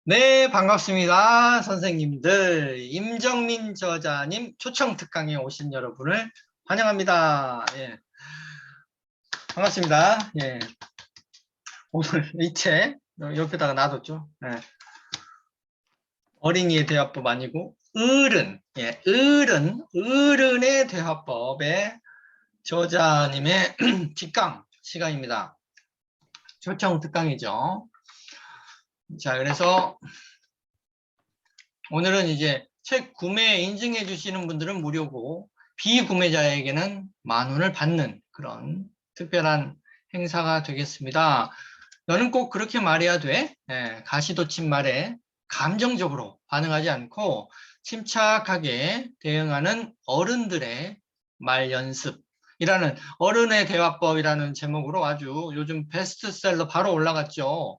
네, 반갑습니다. 선생님들. 임정민 저자님 초청 특강에 오신 여러분을 환영합니다. 예, 반갑습니다. 예, 오늘 이 책 옆에다가 놔뒀죠. 예, 어린이의 대화법 아니고 어른의 대화법의 저자님의 특강 시간입니다. 초청 특강이죠. 자, 그래서 오늘은 이제 책 구매 인증해 주시는 분들은 무료고 비구매자에게는 10,000원을 받는 그런 특별한 행사가 되겠습니다. 너는 꼭 그렇게 말해야 돼. 예, 가시돋친 말에 감정적으로 반응하지 않고 침착하게 대응하는 어른들의 말 연습이라는 어른의 대화법이라는 제목으로 아주 요즘 베스트셀러 바로 올라갔죠.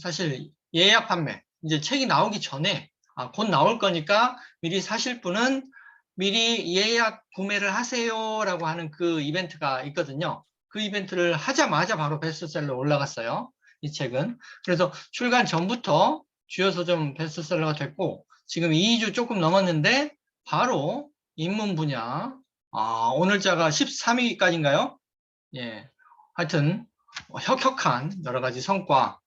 사실 예약 판매, 이제 책이 나오기 전에 곧 나올 거니까 미리 사실 분은 미리 예약 구매를 하세요라고 하는 그 이벤트가 있거든요. 그 이벤트를 하자마자 바로 베스트셀러 올라갔어요. 이 책은. 그래서 출간 전부터 주요 서점 베스트셀러가 됐고 지금 2주 조금 넘었는데 바로 입문 분야 오늘자가 13위까지인가요? 예. 하여튼 혁혁한 여러 가지 성과.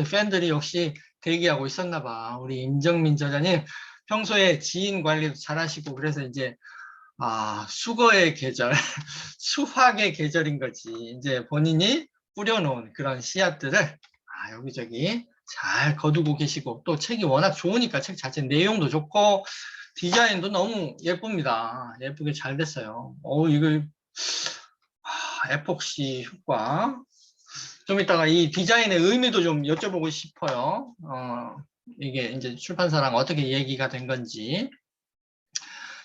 팬들이 역시 대기하고 있었나 봐. 우리 임정민 저자님 평소에 지인 관리도 잘하시고 그래서 이제 수거의 계절, 수확의 계절인 거지. 이제 본인이 뿌려놓은 그런 씨앗들을 여기저기 잘 거두고 계시고 또 책이 워낙 좋으니까 책 자체 내용도 좋고 디자인도 너무 예쁩니다. 예쁘게 잘 됐어요. 이거 에폭시 효과. 좀 이따가 이 디자인의 의미도 좀 여쭤보고 싶어요. 이게 이제 출판사랑 어떻게 얘기가 된 건지.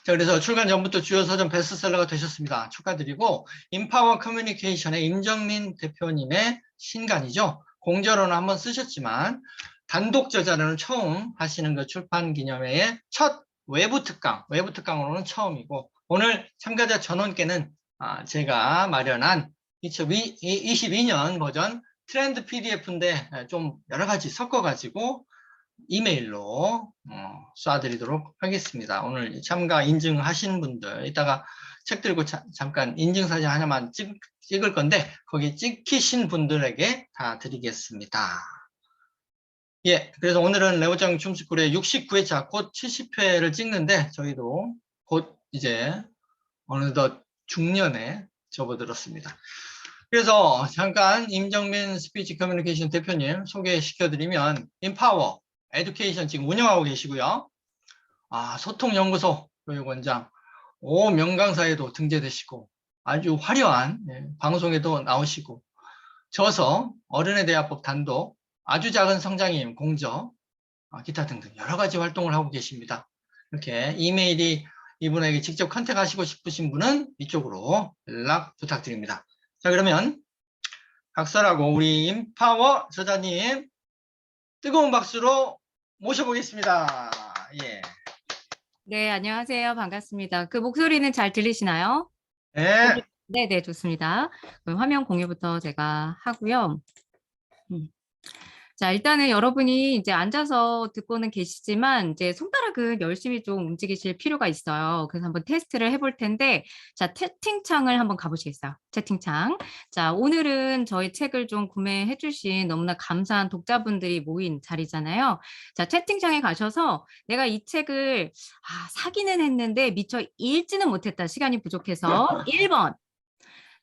자, 그래서 출간 전부터 주요 서점 베스트셀러가 되셨습니다. 축하드리고, 인파워 커뮤니케이션의 임정민 대표님의 신간이죠. 공저로는 한번 쓰셨지만, 단독 저자로는 처음 하시는 그 출판 기념회의 첫 외부 특강으로는 처음이고, 오늘 참가자 전원께는 제가 마련한 2022년 버전 트렌드 PDF인데 좀 여러 가지 섞어가지고 이메일로 쏴드리도록 하겠습니다. 오늘 참가 인증하신 분들 이따가 책 들고 잠깐 인증사진 하나만 찍을 건데 거기 찍히신 분들에게 다 드리겠습니다. 예, 그래서 오늘은 레오장 춤스쿨의 69회차 곧 70회를 찍는데 저희도 곧 이제 어느덧 중년에 접어들었습니다. 그래서 잠깐 임정민 스피치 커뮤니케이션 대표님 소개시켜드리면 인파워 에듀케이션 지금 운영하고 계시고요. 소통연구소 교육원장, 명강사에도 등재되시고 아주 화려한 방송에도 나오시고 저서 어른의 대화법 단독, 아주 작은 성장님 공저, 기타 등등 여러 가지 활동을 하고 계십니다. 이렇게 이메일이 이분에게 직접 컨택하시고 싶으신 분은 이쪽으로 연락 부탁드립니다. 자, 그러면 각설하고 우리 인파워 저자님 뜨거운 박수로 모셔보겠습니다. 예. 네, 안녕하세요. 반갑습니다. 그 목소리는 잘 들리시나요? 네. 네, 좋습니다. 그럼 화면 공유부터 제가 하고요. 자, 일단은 여러분이 이제 앉아서 듣고는 계시지만 이제 손가락은 열심히 좀 움직이실 필요가 있어요. 그래서 한번 테스트를 해볼 텐데, 자, 채팅창을 한번 가보시겠어요? 채팅창. 자, 오늘은 저희 책을 좀 구매해 주신 너무나 감사한 독자분들이 모인 자리잖아요. 자, 채팅창에 가셔서 내가 이 책을 사기는 했는데 미처 읽지는 못했다. 시간이 부족해서 1번.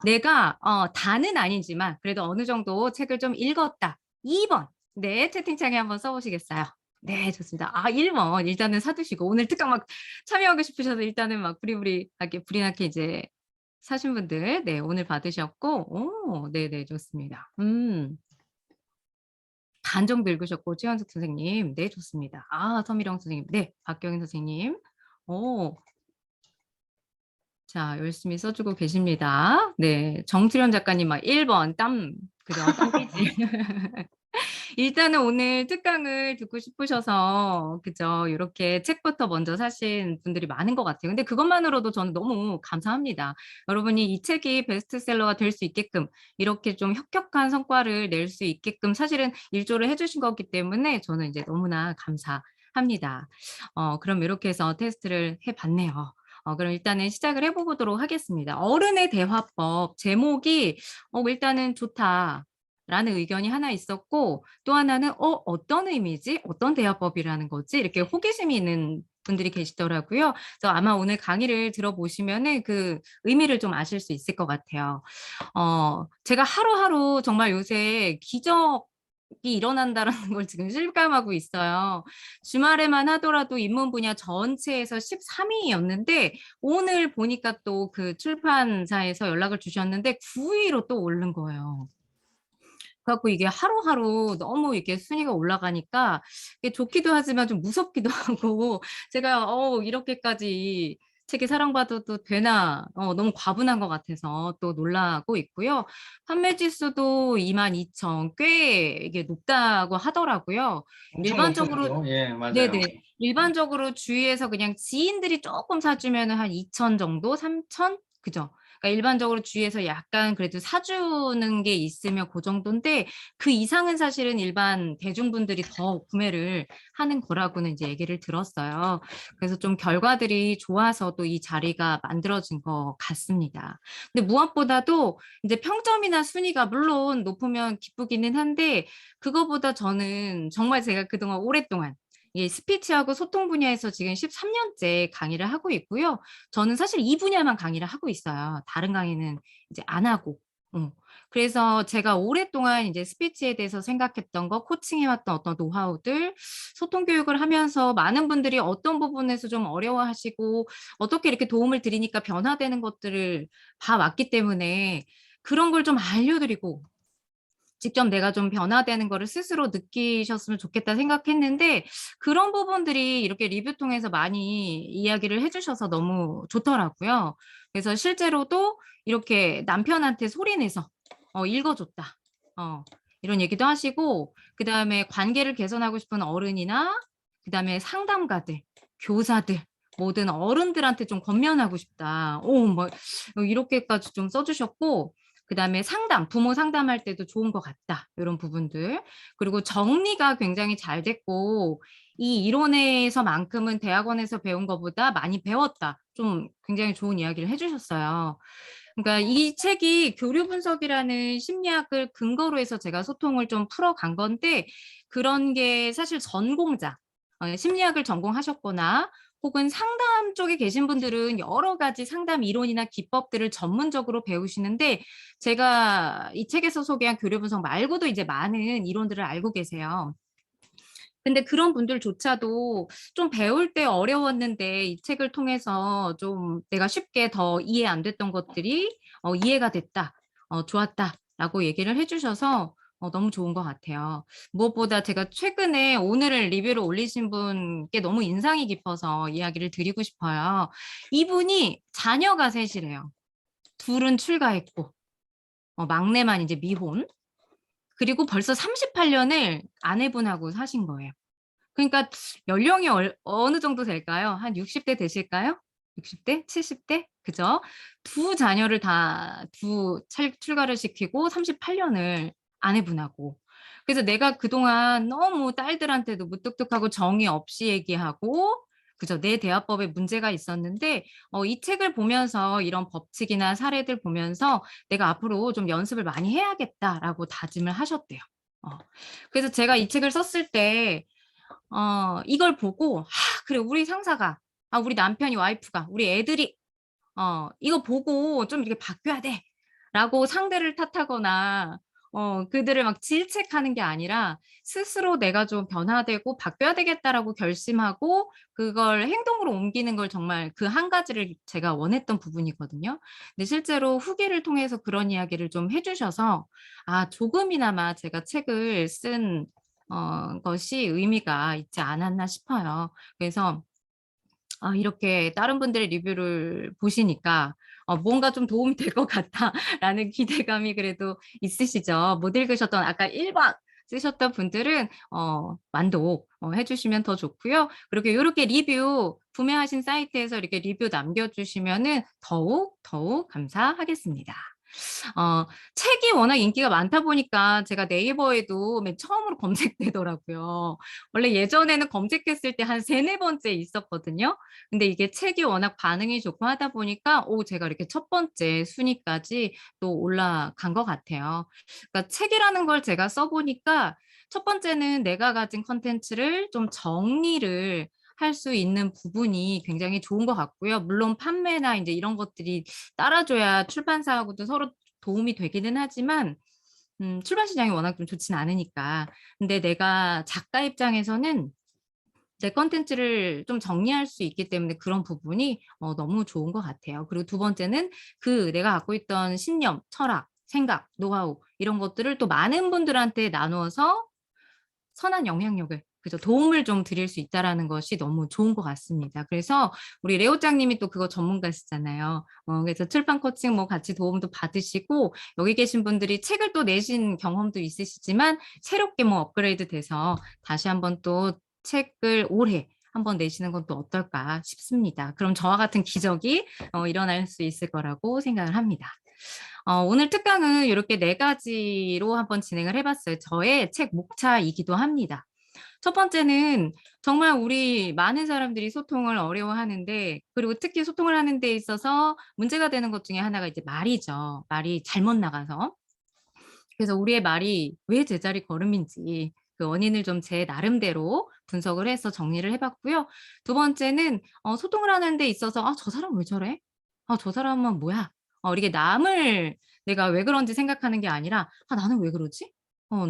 내가 다는 아니지만 그래도 어느 정도 책을 좀 읽었다. 2번. 네, 채팅창에 한번 써보시겠어요? 네, 좋습니다. 1번 일단은 사두시고 오늘 특강 막 참여하고 싶으셔서 일단은 막 부리부리하게 불이 나게 이제 사신 분들 네, 오늘 받으셨고 네네 좋습니다. 반 정도 읽으셨고 최현숙 선생님 네 좋습니다. 서미령 선생님 네 박경인 선생님 자, 열심히 써주고 계십니다. 네, 정수련 작가님 막 1번 그죠? 땀 삐지. 일단은 오늘 특강을 듣고 싶으셔서 그죠? 이렇게 책부터 먼저 사신 분들이 많은 것 같아요. 근데 그것만으로도 저는 너무 감사합니다. 여러분이 이 책이 베스트셀러가 될 수 있게끔 이렇게 좀 혁혁한 성과를 낼 수 있게끔 사실은 일조를 해주신 거기 때문에 저는 이제 너무나 감사합니다. 그럼 이렇게 해서 테스트를 해봤네요. 그럼 일단은 시작을 해보도록 하겠습니다. 어른의 대화법 제목이 일단은 좋다. 라는 의견이 하나 있었고 또 하나는 어떤 의미지? 어떤 대화법이라는 거지? 이렇게 호기심이 있는 분들이 계시더라고요. 그래서 아마 오늘 강의를 들어보시면은 그 의미를 좀 아실 수 있을 것 같아요. 제가 하루하루 정말 요새 기적이 일어난다라는 걸 지금 실감하고 있어요. 주말에만 하더라도 인문 분야 전체에서 13위였는데 오늘 보니까 또 그 출판사에서 연락을 주셨는데 9위로 또 오른 거예요. 그래갖고 이게 하루하루 너무 이게 순위가 올라가니까 이게 좋기도 하지만 좀 무섭기도 하고 제가 이렇게까지 책이 사랑받아도 되나 너무 과분한 것 같아서 또 놀라고 있고요. 판매 지수도 22,000 꽤 이게 높다고 하더라고요. 엄청 일반적으로 높죠. 예, 맞아요. 네네. 일반적으로 주위에서 그냥 지인들이 조금 사주면 한 2,000 정도, 3,000 그죠? 그러니까 일반적으로 주위에서 약간 그래도 사주는 게 있으면 그 정도인데 그 이상은 사실은 일반 대중분들이 더 구매를 하는 거라고는 이제 얘기를 들었어요. 그래서 좀 결과들이 좋아서 또 이 자리가 만들어진 것 같습니다. 근데 무엇보다도 이제 평점이나 순위가 물론 높으면 기쁘기는 한데 그거보다 저는 정말 제가 그동안 오랫동안 이 스피치하고 소통 분야에서 지금 13년째 강의를 하고 있고요. 저는 사실 이 분야만 강의를 하고 있어요. 다른 강의는 이제 안 하고. 그래서 제가 오랫동안 이제 스피치에 대해서 생각했던 거, 코칭해왔던 어떤 노하우들, 소통 교육을 하면서 많은 분들이 어떤 부분에서 좀 어려워하시고 어떻게 이렇게 도움을 드리니까 변화되는 것들을 봐왔기 때문에 그런 걸 좀 알려드리고 직접 내가 좀 변화되는 거를 스스로 느끼셨으면 좋겠다 생각했는데 그런 부분들이 이렇게 리뷰 통해서 많이 이야기를 해 주셔서 너무 좋더라고요. 그래서 실제로도 이렇게 남편한테 소리 내서 읽어 줬다. 이런 얘기도 하시고 그다음에 관계를 개선하고 싶은 어른이나 그다음에 상담가들, 교사들 모든 어른들한테 좀 권면하고 싶다. 뭐 이렇게까지 좀 써 주셨고 그다음에 상담, 부모 상담할 때도 좋은 것 같다. 이런 부분들. 그리고 정리가 굉장히 잘 됐고 이 이론에서만큼은 대학원에서 배운 것보다 많이 배웠다. 좀 굉장히 좋은 이야기를 해 주셨어요. 그러니까 이 책이 교류 분석이라는 심리학을 근거로 해서 제가 소통을 좀 풀어간 건데 그런 게 사실 전공자, 심리학을 전공하셨거나 혹은 상담 쪽에 계신 분들은 여러 가지 상담 이론이나 기법들을 전문적으로 배우시는데 제가 이 책에서 소개한 교류 분석 말고도 이제 많은 이론들을 알고 계세요. 근데 그런 분들조차도 좀 배울 때 어려웠는데 이 책을 통해서 좀 내가 쉽게 더 이해 안 됐던 것들이 이해가 됐다. 좋았다라고 얘기를 해 주셔서 너무 좋은 것 같아요. 무엇보다 제가 최근에 오늘을 리뷰를 올리신 분께 너무 인상이 깊어서 이야기를 드리고 싶어요. 이분이 자녀가 셋이래요. 둘은 출가했고 막내만 이제 미혼. 그리고 벌써 38년을 아내분하고 사신 거예요. 그러니까 연령이 어느 정도 될까요? 한 60대 되실까요? 60대? 70대? 그죠? 두 자녀를 다 출가를 시키고 38년을 아내분하고. 그래서 내가 그동안 너무 딸들한테도 무뚝뚝하고 정이 없이 얘기하고 그죠? 내 대화법에 문제가 있었는데 이 책을 보면서 이런 법칙이나 사례들 보면서 내가 앞으로 좀 연습을 많이 해야겠다라고 다짐을 하셨대요. 그래서 제가 이 책을 썼을 때 이걸 보고 그래 우리 상사가 우리 남편이 와이프가 우리 애들이 이거 보고 좀 이렇게 바뀌어야 돼라고 상대를 탓하거나 그들을 막 질책하는 게 아니라 스스로 내가 좀 변화되고 바뀌어야 되겠다라고 결심하고 그걸 행동으로 옮기는 걸 정말 그 한 가지를 제가 원했던 부분이거든요. 근데 실제로 후기를 통해서 그런 이야기를 좀 해 주셔서 조금이나마 제가 책을 쓴 것이 의미가 있지 않았나 싶어요. 그래서 이렇게 다른 분들의 리뷰를 보시니까 뭔가 좀 도움이 될 것 같다라는 기대감이 그래도 있으시죠. 못 읽으셨던 아까 1번 쓰셨던 분들은 만독 해주시면 더 좋고요. 그리고 이렇게 리뷰 구매하신 사이트에서 이렇게 리뷰 남겨주시면은 더욱 감사하겠습니다. 책이 워낙 인기가 많다 보니까 제가 네이버에도 맨 처음으로 검색되더라고요. 원래 예전에는 검색했을 때 한 3-4번째 있었거든요. 근데 이게 책이 워낙 반응이 좋고 하다 보니까 제가 이렇게 첫 번째 순위까지 또 올라간 것 같아요. 그러니까 책이라는 걸 제가 써 보니까 첫 번째는 내가 가진 콘텐츠를 좀 정리를 할 수 있는 부분이 굉장히 좋은 것 같고요. 물론 판매나 인제 이런 것들이 따라줘야 출판사하고도 서로 도움이 되기는 하지만 출판 시장이 워낙 좀 좋진 않으니까. 근데 내가 작가 입장에서는 내 콘텐츠를 좀 정리할 수 있기 때문에 그런 부분이 너무 좋은 것 같아요. 그리고 두 번째는 내가 갖고 있던 신념, 철학, 생각, 노하우 이런 것들을 또 많은 분들한테 나누어서 선한 영향력을 그죠. 도움을 좀 드릴 수 있다라는 것이 너무 좋은 것 같습니다. 그래서 우리 레오장님이 또 그거 전문가시잖아요. 그래서 출판 코칭 뭐 같이 도움도 받으시고 여기 계신 분들이 책을 또 내신 경험도 있으시지만 새롭게 뭐 업그레이드 돼서 다시 한번 또 책을 올해 한번 내시는 건 또 어떨까 싶습니다. 그럼 저와 같은 기적이 일어날 수 있을 거라고 생각을 합니다. 오늘 특강은 이렇게 4가지로 한번 진행을 해봤어요. 저의 책 목차이기도 합니다. 첫 번째는 정말 우리 많은 사람들이 소통을 어려워하는데 그리고 특히 소통을 하는 데 있어서 문제가 되는 것 중에 하나가 이제 말이죠. 말이 잘못 나가서. 그래서 우리의 말이 왜 제자리 걸음인지 그 원인을 좀 제 나름대로 분석을 해서 정리를 해 봤고요. 두 번째는 소통을 하는 데 있어서 '아 저 사람 왜 저래? 아 저 사람은 뭐야?' 이렇게 남을 내가 왜 그런지 생각하는 게 아니라 '아 나는 왜 그러지?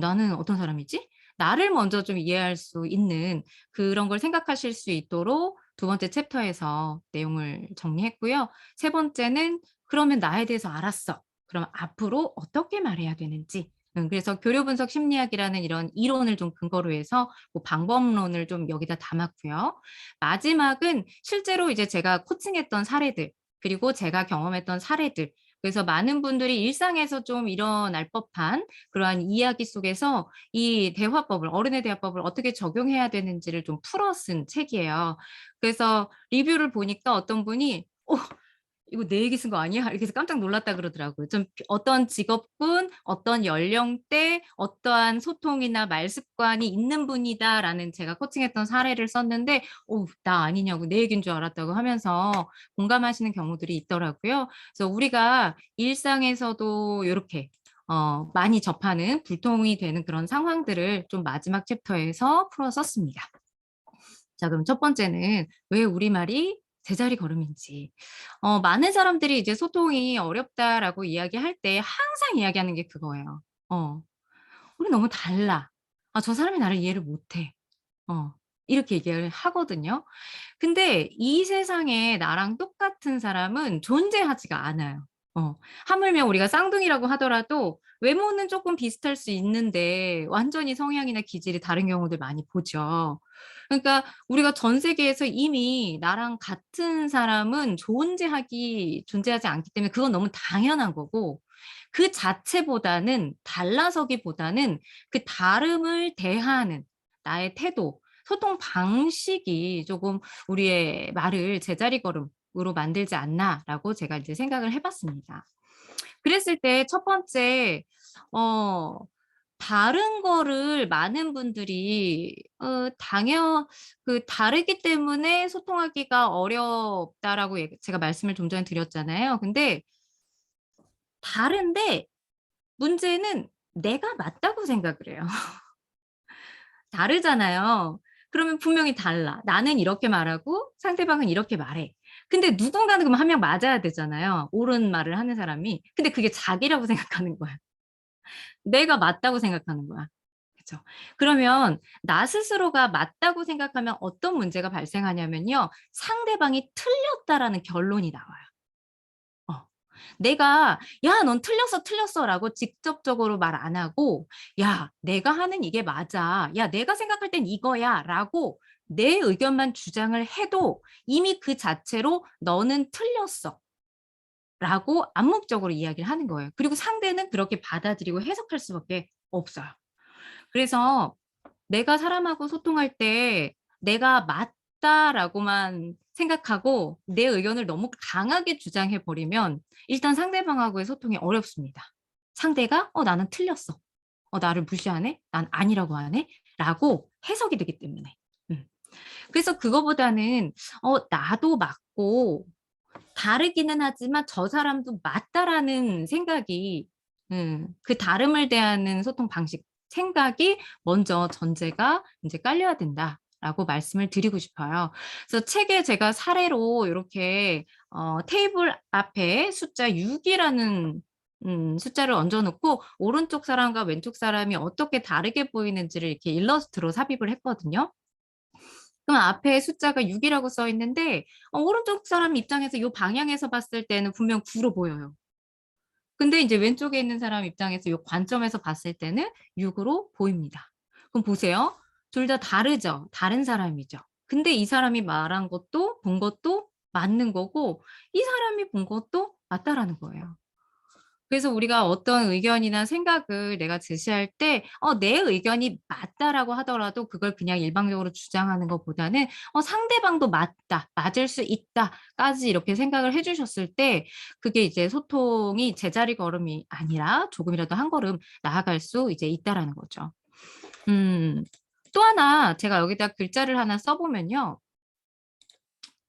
나는 어떤 사람이지?' 나를 먼저 좀 이해할 수 있는 그런 걸 생각하실 수 있도록 두 번째 챕터에서 내용을 정리했고요. 세 번째는 '그러면 나에 대해서 알았어. 그럼 앞으로 어떻게 말해야 되는지 그래서 교류 분석 심리학이라는 이런 이론을 좀 근거로 해서 뭐 방법론을 좀 여기다 담았고요. 마지막은 실제로 이제 제가 코칭했던 사례들 그리고 제가 경험했던 사례들 그래서 많은 분들이 일상에서 좀 일어날 법한 그러한 이야기 속에서 이 대화법을 어른의 대화법을 어떻게 적용해야 되는지를 좀 풀어 쓴 책이에요. 그래서 리뷰를 보니까 어떤 분이 이거 내 얘기 쓴 거 아니야?' 이렇게 해서 깜짝 놀랐다 그러더라고요. 좀 어떤 직업군, 어떤 연령대, 어떠한 소통이나 말 습관이 있는 분이다라는 제가 코칭했던 사례를 썼는데 나 아니냐고 내 얘기인 줄 알았다고 하면서 공감하시는 경우들이 있더라고요. 그래서 우리가 일상에서도 요렇게 많이 접하는 불통이 되는 그런 상황들을 좀 마지막 챕터에서 풀어 썼습니다. 자 그럼 첫 번째는 왜 우리말이 제자리 걸음인지. 많은 사람들이 이제 "소통이 어렵다."라고 이야기할 때 항상 이야기하는 게 그거예요. "우리 너무 달라. 아 저 사람이 나를 이해를 못 해." 이렇게 얘기를 하거든요. 근데 이 세상에 나랑 똑같은 사람은 존재하지가 않아요. 하물며 우리가 쌍둥이라고 하더라도 외모는 쪼끔 비슷할 수 있는데 완전히 성향이나 기질이 다른 경우들 많이 보죠. 그러니까 우리가 전 세계에서 이미 나랑 같은 사람은 존재하지 않기 때문에 그건 너무 당연한 거고 그 자체보다는 달라서기보다는 그 다름을 대하는 나의 태도, 소통 방식이 조금 우리의 말을 제자리 걸음으로 만들지 않나라고 제가 이제 생각을 해 봤습니다. 그랬을 때 첫 번째 어 다른 거를 많은 분들이 다르기 때문에 소통하기가 어렵다라고 제가 말씀을 좀 전에 드렸잖아요. 근데 다른데 문제는 내가 맞다고 생각을 해요. 다르잖아요. 그러면 분명히 달라. 나는 이렇게 말하고 상대방은 이렇게 말해. 근데 누군가는 그럼 한 명 맞아야 되잖아요, 옳은 말을 하는 사람이. 근데 그게 자기라고 생각하는 거야. 내가 맞다고 생각하는 거야. 그죠. 그러면 나 스스로가 맞다고 생각하면 어떤 문제가 발생하냐면요. 상대방이 틀렸다라는 결론이 나와요. 어. 내가 "야 넌 틀렸어, 틀렸어."라고 직접적으로 말 안 하고 "야 내가 하는 이게 맞아. 야 내가 생각할 땐 이거야."라고 내 의견만 주장을 해도 이미 그 자체로 "너는 틀렸어." 라고 암묵적으로 이야기를 하는 거예요. 그리고 상대는 그렇게 받아들이고 해석할 수밖에 없어요. 그래서 내가 사람하고 소통할 때 내가 맞다라고만 생각하고 내 의견을 너무 강하게 주장해 버리면 일단 상대방하고의 소통이 어렵습니다. 상대가 나는 틀렸어. 나를 무시하네? 난 아니라고 하네? 라고 해석이 되기 때문에. 그래서 그거보다는 나도 맞고 다르기는 하지만 저 사람도 맞다라는 생각이 그 다름을 대하는 소통 방식, 생각이 먼저 전제가 이제 깔려야 된다라고 말씀을 드리고 싶어요. 그래서 책에 제가 사례로 이렇게 테이블 앞에 숫자 6이라는 숫자를 얹어 놓고 오른쪽 사람과 왼쪽 사람이 어떻게 다르게 보이는지를 이렇게 일러스트로 삽입을 했거든요. 그럼 앞에 숫자가 6이라고 써 있는데 오른쪽 사람 입장에서 요 방향에서 봤을 때는 분명 9로 보여요. 근데 이제 왼쪽에 있는 사람 입장에서 요 관점에서 봤을 때는 6으로 보입니다. 그럼 보세요. 둘 다 다르죠. 다른 사람이죠. 근데 이 사람이 말한 것도 본 것도 맞는 거고 이 사람이 본 것도 맞다라는 거예요. 그래서 우리가 어떤 의견이나 생각을 내가 제시할 때 내 의견이 맞다라고 하더라도 그걸 그냥 일방적으로 주장하는 것보다는 상대방도 맞다, 맞을 수 있다까지 이렇게 생각을 해 주셨을 때 그게 이제 소통이 제자리 걸음이 아니라 조금이라도 한 걸음 나아갈 수 이제 있다라는 거죠. 또 하나 제가 여기다 글자를 하나 써 보면요.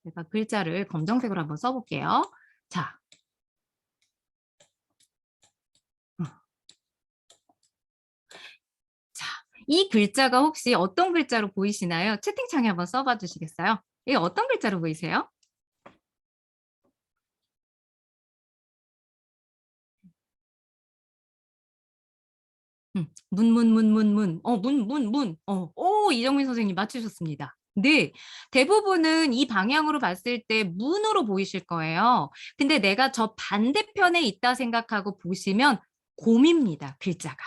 제가 글자를 검정색으로 한번 써 볼게요. 자. 자, 이 글자가 혹시 어떤 글자로 보이시나요? 채팅창에 한번 써봐 주시겠어요? 이게 어떤 글자로 보이세요? 문. 오, 이정민 선생님 맞추셨습니다. 네, 대부분은 이 방향으로 봤을 때 문으로 보이실 거예요. 근데 내가 저 반대편에 있다 생각하고 보시면 곰입니다, 글자가.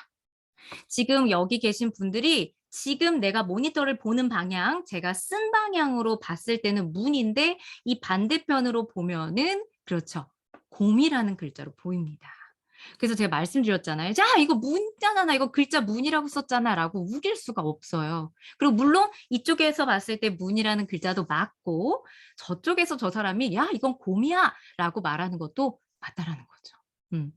지금 여기 계신 분들이 지금 내가 모니터를 보는 방향, 제가 쓴 방향으로 봤을 때는 문인데 이 반대편으로 보면은 그렇죠. 곰이라는 글자로 보입니다. 그래서 제가 말씀드렸잖아요. 자, 이거 문자잖아. 나 이거 글자 문이라고 썼잖아. 라고 우길 수가 없어요. 그리고 물론 이쪽에서 봤을 때 문이라는 글자도 맞고 저쪽에서 저 사람이 야, 이건 곰이야. 라고 말하는 것도 맞다라는 거죠.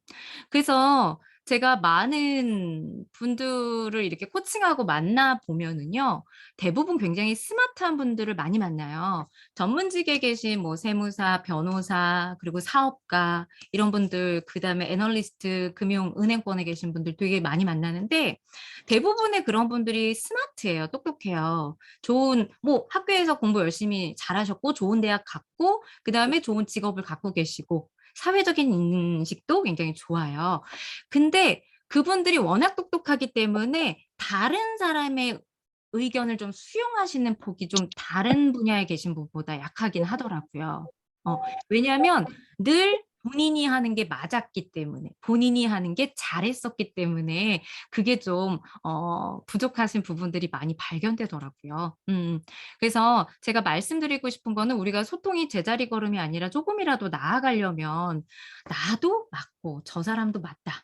그래서 제가 많은 분들을 이렇게 코칭하고 만나 보면은요. 대부분 굉장히 스마트한 분들을 많이 만나요. 전문직에 계신 뭐 세무사, 변호사, 그리고 사업가 이런 분들, 그다음에 애널리스트, 금융, 은행권에 계신 분들 되게 많이 만나는데 대부분의 그런 분들이 스마트해요. 똑똑해요. 좋은 뭐 학교에서 공부 열심히 잘하셨고 좋은 대학 갔고 그다음에 좋은 직업을 갖고 계시고 사회적인 인식도 굉장히 좋아요. 근데 그분들이 워낙 똑똑하기 때문에 다른 사람의 의견을 좀 수용하시는 폭이 좀 다른 분야에 계신 분보다 약하긴 하더라고요. 왜냐하면 늘 본인이 하는 게 맞았기 때문에, 본인이 하는 게 잘했었기 때문에 그게 좀 부족하신 부분들이 많이 발견되더라고요. 그래서 제가 말씀드리고 싶은 거는 우리가 소통이 제자리 걸음이 아니라 조금이라도 나아가려면 나도 맞고 저 사람도 맞다.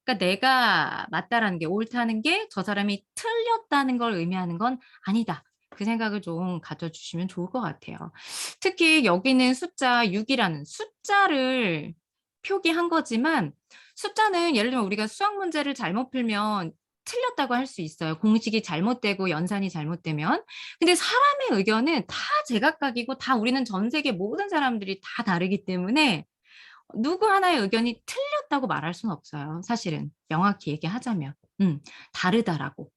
그러니까 내가 맞다라는 게 옳다는 게 저 사람이 틀렸다는 걸 의미하는 건 아니다. 그 생각을 좀 가져주시면 좋을 것 같아요. 특히 여기는 숫자 6이라는 숫자를 표기한 거지만 숫자는 예를 들면 우리가 수학 문제를 잘못 풀면 틀렸다고 할 수 있어요. 공식이 잘못되고 연산이 잘못되면. 근데 사람의 의견은 다 제각각이고 다 우리는 전 세계 모든 사람들이 다 다르기 때문에 누구 하나의 의견이 틀렸다고 말할 수는 없어요. 사실은 명확히 얘기하자면. 다르다라고.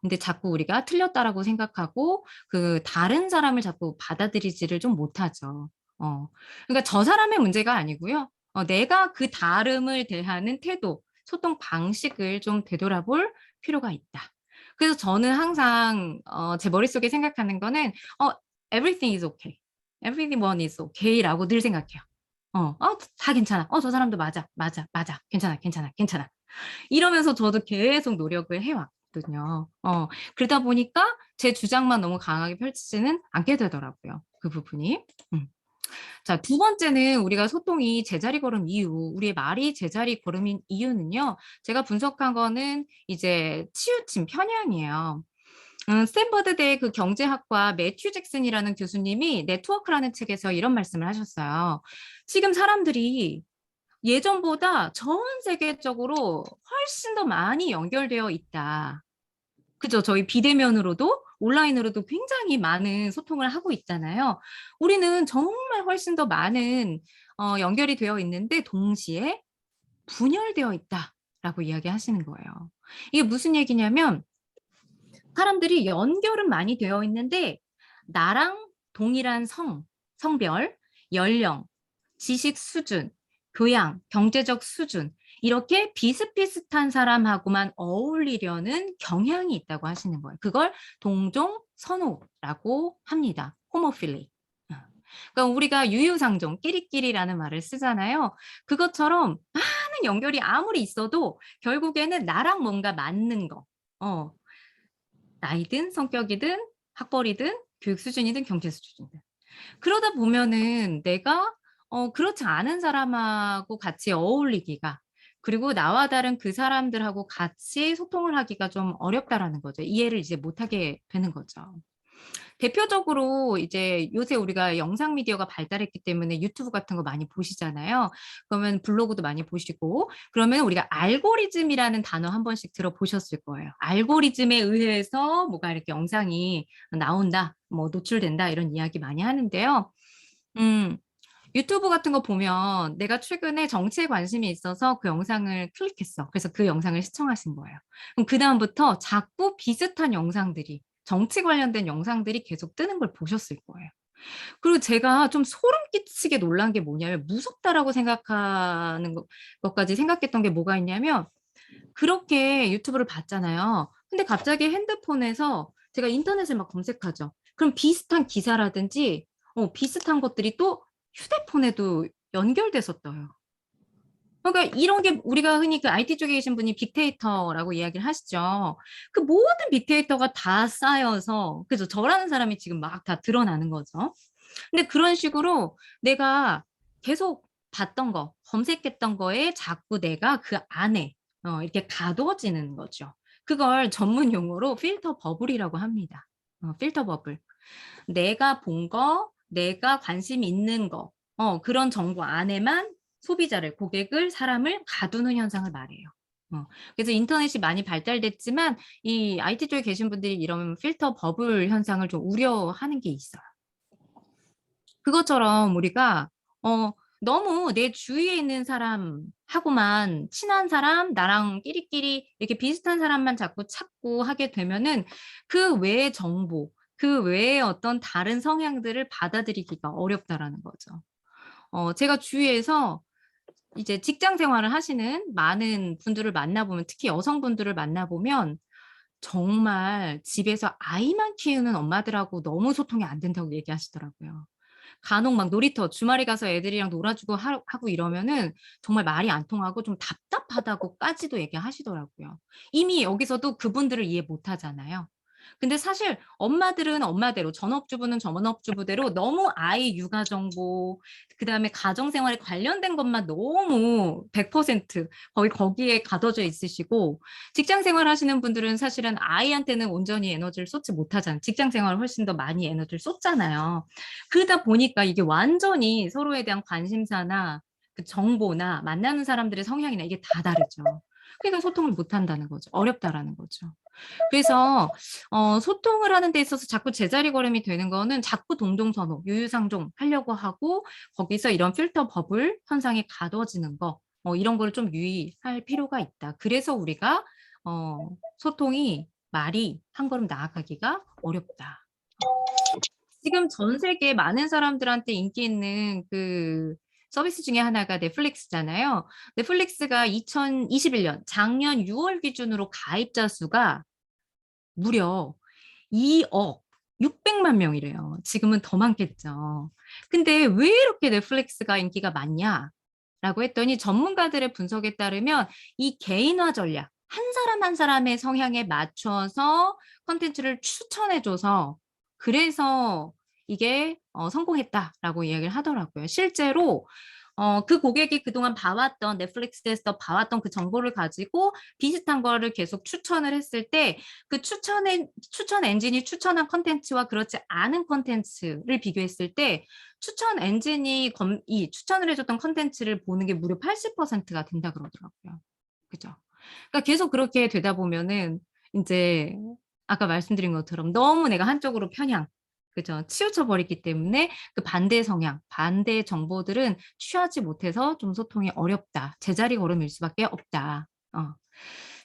근데 자꾸 우리가 틀렸다라고 생각하고 그 다른 사람을 자꾸 받아들이지를 좀 못하죠. 그러니까 저 사람의 문제가 아니고요. 내가 그 다름을 대하는 태도, 소통 방식을 좀 되돌아볼 필요가 있다. 그래서 저는 항상 제 머릿속에 생각하는 거는 everything is okay. everyone is okay라고 늘 생각해요. 다 괜찮아. 저 사람도 맞아. 괜찮아. 이러면서 저도 계속 노력을 해왔거든요. 그러다 보니까 제 주장만 너무 강하게 펼치지는 않게 되더라고요. 그 부분이. 자, 두 번째는 우리가 소통이 제자리 걸음 이유, 우리의 말이 제자리 걸음인 이유는요. 제가 분석한 거는 이제 치우침, 편향이에요. 스탠퍼드대 그 경제학과 매튜 잭슨이라는 교수님이 네트워크라는 책에서 이런 말씀을 하셨어요. 지금 사람들이 예전보다 전 세계적으로 훨씬 더 많이 연결되어 있다. 그죠? 저희 비대면으로도 온라인으로도 굉장히 많은 소통을 하고 있잖아요. 우리는 정말 훨씬 더 많은 연결이 되어 있는데 동시에 분열되어 있다라고 이야기하시는 거예요. 이게 무슨 얘기냐면 사람들이 연결은 많이 되어 있는데 나랑 동일한 성별, 연령, 지식 수준, 교양, 경제적 수준 이렇게 비슷비슷한 사람하고만 어울리려는 경향이 있다고 하시는 거예요. 그걸 동종 선호라고 합니다. 호모필리. 그러니까 우리가 유유상종, 끼리끼리라는 말을 쓰잖아요. 그것처럼 많은 연결이 아무리 있어도 결국에는 나랑 뭔가 맞는 거. 나이든 성격이든 학벌이든 교육 수준이든 경제 수준이든. 그러다 보면은 내가 그렇지 않은 사람하고 같이 어울리기가 그리고 나와 다른 그 사람들하고 같이 소통을 하기가 좀 어렵다라는 거죠. 이해를 이제 못하게 되는 거죠. 대표적으로 이제 요새 우리가 영상 미디어가 발달했기 때문에 유튜브 같은 거 많이 보시잖아요. 그러면 블로그도 많이 보시고 그러면 우리가 알고리즘이라는 단어 한 번씩 들어보셨을 거예요. 알고리즘에 의해서 뭐가 이렇게 영상이 나온다, 뭐 노출된다 이런 이야기 많이 하는데요. 음, 유튜브 같은 거 보면 내가 최근에 정치에 관심이 있어서 그 영상을 클릭했어. 그래서 그 영상을 시청하신 거예요. 그럼 그다음부터 자꾸 비슷한 영상들이 정치 관련된 영상들이 계속 뜨는 걸 보셨을 거예요. 그리고 제가 좀 소름 끼치게 놀란 게 뭐냐면 무섭다라고 생각하는 것까지 생각했던 게 뭐가 있냐면 그렇게 유튜브를 봤잖아요. 근데 갑자기 핸드폰에서 제가 인터넷을 막 검색하죠. 그럼 비슷한 기사라든지 비슷한 것들이 또 휴대폰에도 연결돼서 떠요. 그러니까 이런 게 우리가 흔히 그 IT 쪽에 계신 분이 빅데이터라고 이야기를 하시죠. 그 모든 빅데이터가 다 쌓여서 그죠? 저라는 사람이 지금 막 다 드러나는 거죠. 근데 그런 식으로 내가 계속 봤던 거, 검색했던 거에 자꾸 내가 그 안에 이렇게 가둬지는 거죠. 그걸 전문 용어로 필터 버블이라고 합니다. 필터 버블. 내가 본 거, 내가 관심 있는 거, 그런 정보 안에만 소비자를, 고객을, 사람을 가두는 현상을 말해요. 그래서 인터넷이 많이 발달됐지만 이 IT 쪽에 계신 분들이 이런 필터 버블 현상을 좀 우려하는 게 있어요. 그것처럼 우리가 너무 내 주위에 있는 사람하고만 친한 사람, 나랑 끼리끼리 이렇게 비슷한 사람만 자꾸 찾고 하게 되면은 그 외의 정보, 그 외의 어떤 다른 성향들을 받아들이기가 어렵다라는 거죠. 제가 주위에서 이제 직장 생활을 하시는 많은 분들을 만나보면 특히 여성분들을 만나보면 정말 집에서 아이만 키우는 엄마들하고 너무 소통이 안 된다고 얘기하시더라고요. 간혹 막 놀이터 주말에 가서 애들이랑 놀아주고 하고 이러면은 정말 말이 안 통하고 좀 답답하다고까지도 얘기하시더라고요. 이미 여기서도 그분들을 이해 못 하잖아요. 근데 사실 엄마들은 엄마대로 전업주부는 전업주부대로 너무 아이 육아 정보 그다음에 가정 생활에 관련된 것만 너무 100% 거기에 가둬져 있으시고 직장 생활 하시는 분들은 사실은 아이한테는 온전히 에너지를 쏟지 못하잖아요. 직장 생활을 훨씬 더 많이 에너지를 쏟잖아요. 그러다 보니까 이게 완전히 서로에 대한 관심사나 그 정보나 만나는 사람들의 성향이나 이게 다 다르죠. 그러니까 소통을 못 한다는 거죠. 어렵다라는 거죠. 그래서 소통을 하는 데 있어서 자꾸 제자리 걸음이 되는 거는 자꾸 동종선호, 유유상종 하려고 하고 거기서 이런 필터 버블 현상이 가둬지는 거 이런 걸 좀 유의할 필요가 있다. 그래서 우리가 소통이 말이 한 걸음 나아가기가 어렵다. 지금 전 세계 많은 사람들한테 인기 있는 그 서비스 중에 하나가 넷플릭스잖아요. 넷플릭스가 2021년 작년 6월 기준으로 가입자 수가 무려 2억 600만 명이래요. 지금은 더 많겠죠. 근데 왜 이렇게 넷플릭스가 인기가 많냐라고 했더니 전문가들의 분석에 따르면 이 개인화 전략, 한 사람 한 사람의 성향에 맞춰서 콘텐츠를 추천해줘서 그래서 이게 성공했다라고 이야기를 하더라고요. 실제로 그 고객이 그동안 봐왔던 넷플릭스에서 봐왔던 그 정보를 가지고 비슷한 거를 계속 추천을 했을 때 그 추천 엔진이 추천한 콘텐츠와 그렇지 않은 콘텐츠를 비교했을 때 추천 엔진이 이 추천을 해줬던 콘텐츠를 보는 게 무려 80%가 된다 그러더라고요. 그죠? 그러니까 계속 그렇게 되다 보면은 이제 아까 말씀드린 것처럼 너무 내가 한쪽으로 편향, 그죠? 치우쳐 버리기 때문에 그 반대 성향, 반대 정보들은 취하지 못해서 좀 소통이 어렵다. 제자리 걸음일 수밖에 없다.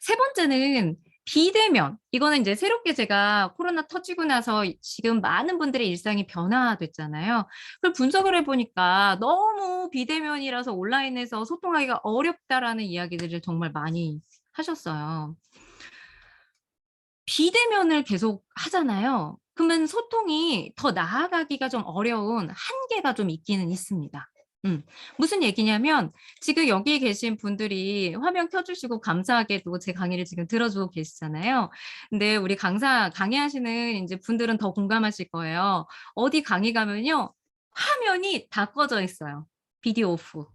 세 번째는 비대면. 이거는 이제 새롭게 제가 코로나 터지고 나서 지금 많은 분들의 일상이 변화됐잖아요. 그걸 분석을 해보니까 너무 비대면이라서 온라인에서 소통하기가 어렵다라는 이야기들을 정말 많이 하셨어요. 비대면을 계속 하잖아요. 그러면 소통이 더 나아가기가 좀 어려운 한계가 좀 있기는 있습니다. 무슨 얘기냐면 지금 여기 계신 분들이 화면 켜주시고 감사하게도 제 강의를 지금 들어주고 계시잖아요. 근데 우리 강의하시는 이제 분들은 더 공감하실 거예요. 어디 강의 가면요. 화면이 다 꺼져 있어요. 비디오 오프.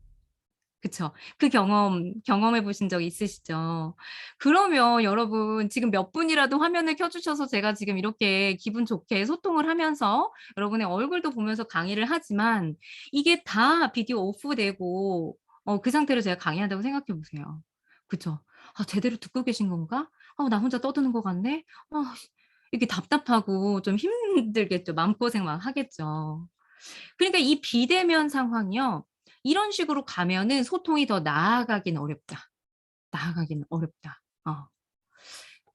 그쵸. 그 경험해 보신 적 있으시죠? 그러면 여러분 지금 몇 분이라도 화면을 켜주셔서 제가 지금 이렇게 기분 좋게 소통을 하면서 여러분의 얼굴도 보면서 강의를 하지만 이게 다 비디오 오프되고 그 상태로 제가 강의한다고 생각해 보세요. 그쵸. 아, 제대로 듣고 계신 건가? 나 혼자 떠드는 것 같네? 이게 답답하고 좀 힘들겠죠. 마음고생 막 하겠죠. 그러니까 이 비대면 상황이요. 이런 식으로 가면은 소통이 더 나아가긴 어렵다. 나아가기는 어렵다.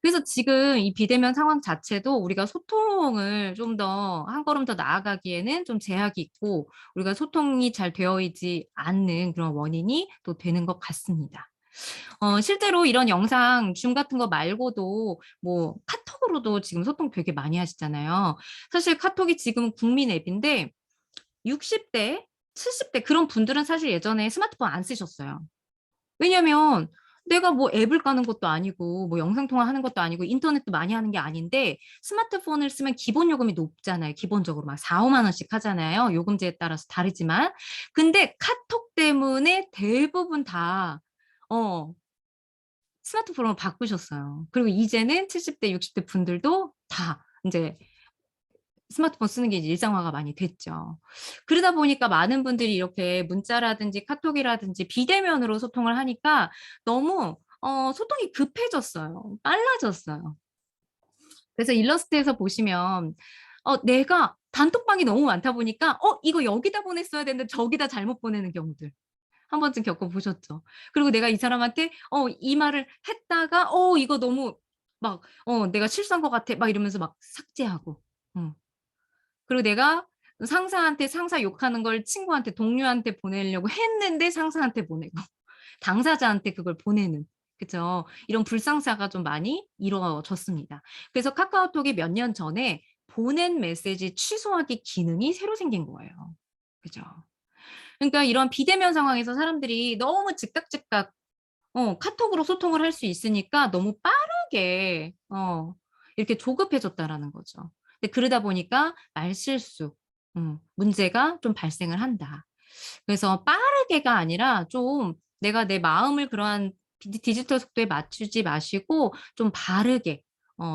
그래서 지금 이 비대면 상황 자체도 우리가 소통을 좀 더 한 걸음 더 나아가기에는 좀 제약이 있고 우리가 소통이 잘 되어 있지 않는 그런 원인이 또 되는 것 같습니다. 실제로 이런 영상 줌 같은 거 말고도 뭐 카톡으로도 지금 소통 되게 많이 하시잖아요. 사실 카톡이 지금 국민 앱인데 60대, 70대 그런 분들은 사실 예전에 스마트폰 안 쓰셨어요. 왜냐면 내가 뭐 앱을 까는 것도 아니고 뭐 영상 통화하는 것도 아니고 인터넷도 많이 하는 게 아닌데 스마트폰을 쓰면 기본 요금이 높잖아요. 기본적으로 막 4-5만 원씩 하잖아요. 요금제에 따라서 다르지만. 근데 카톡 때문에 대부분 다 스마트폰으로 바꾸셨어요. 그리고 이제는 70대, 60대 분들도 다 이제 스마트폰 쓰는 게 이제 일상화가 많이 됐죠. 그러다 보니까 많은 분들이 이렇게 문자라든지 카톡이라든지 비대면으로 소통을 하니까 너무 소통이 급해졌어요. 빨라졌어요. 그래서 일러스트에서 보시면 내가 단톡방이 너무 많다 보니까 이거 여기다 보냈어야 되는데 저기다 잘못 보내는 경우들. 한 번쯤 겪어보셨죠? 그리고 내가 이 사람한테 이 말을 했다가 이거 너무 막 내가 실수한 것 같아 막 이러면서 막 삭제하고 그리고 내가 상사한테 상사 욕하는 걸 친구한테 동료한테 보내려고 했는데 상사한테 보내고 당사자한테 그걸 보내는 그죠? 이런 불상사가 좀 많이 이루어졌습니다. 그래서 카카오톡이 몇 년 전에 보낸 메시지 취소하기 기능이 새로 생긴 거예요. 그죠? 그러니까 이런 비대면 상황에서 사람들이 너무 즉각즉각 카톡으로 소통을 할 수 있으니까 너무 빠르게 이렇게 조급해졌다라는 거죠. 근데 그러다 보니까 말실수, 문제가 좀 발생을 한다. 그래서 빠르게가 아니라 좀 내가 내 마음을 그러한 디지털 속도에 맞추지 마시고 좀 바르게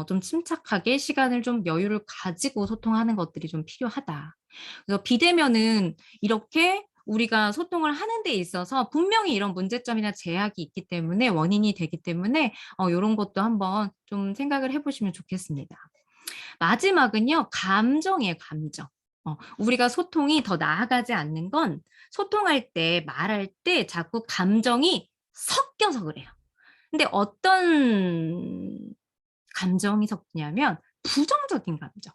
좀 침착하게 시간을 좀 여유를 가지고 소통하는 것들이 좀 필요하다. 그래서 비대면은 이렇게 우리가 소통을 하는 데 있어서 분명히 이런 문제점이나 제약이 있기 때문에 원인이 되기 때문에 요런 것도 한번 좀 생각을 해 보시면 좋겠습니다. 마지막은요. 감정이에요, 감정. 우리가 소통이 더 나아가지 않는 건 소통할 때, 말할 때 자꾸 감정이 섞여서 그래요. 근데 어떤 감정이 섞이냐면 부정적인 감정.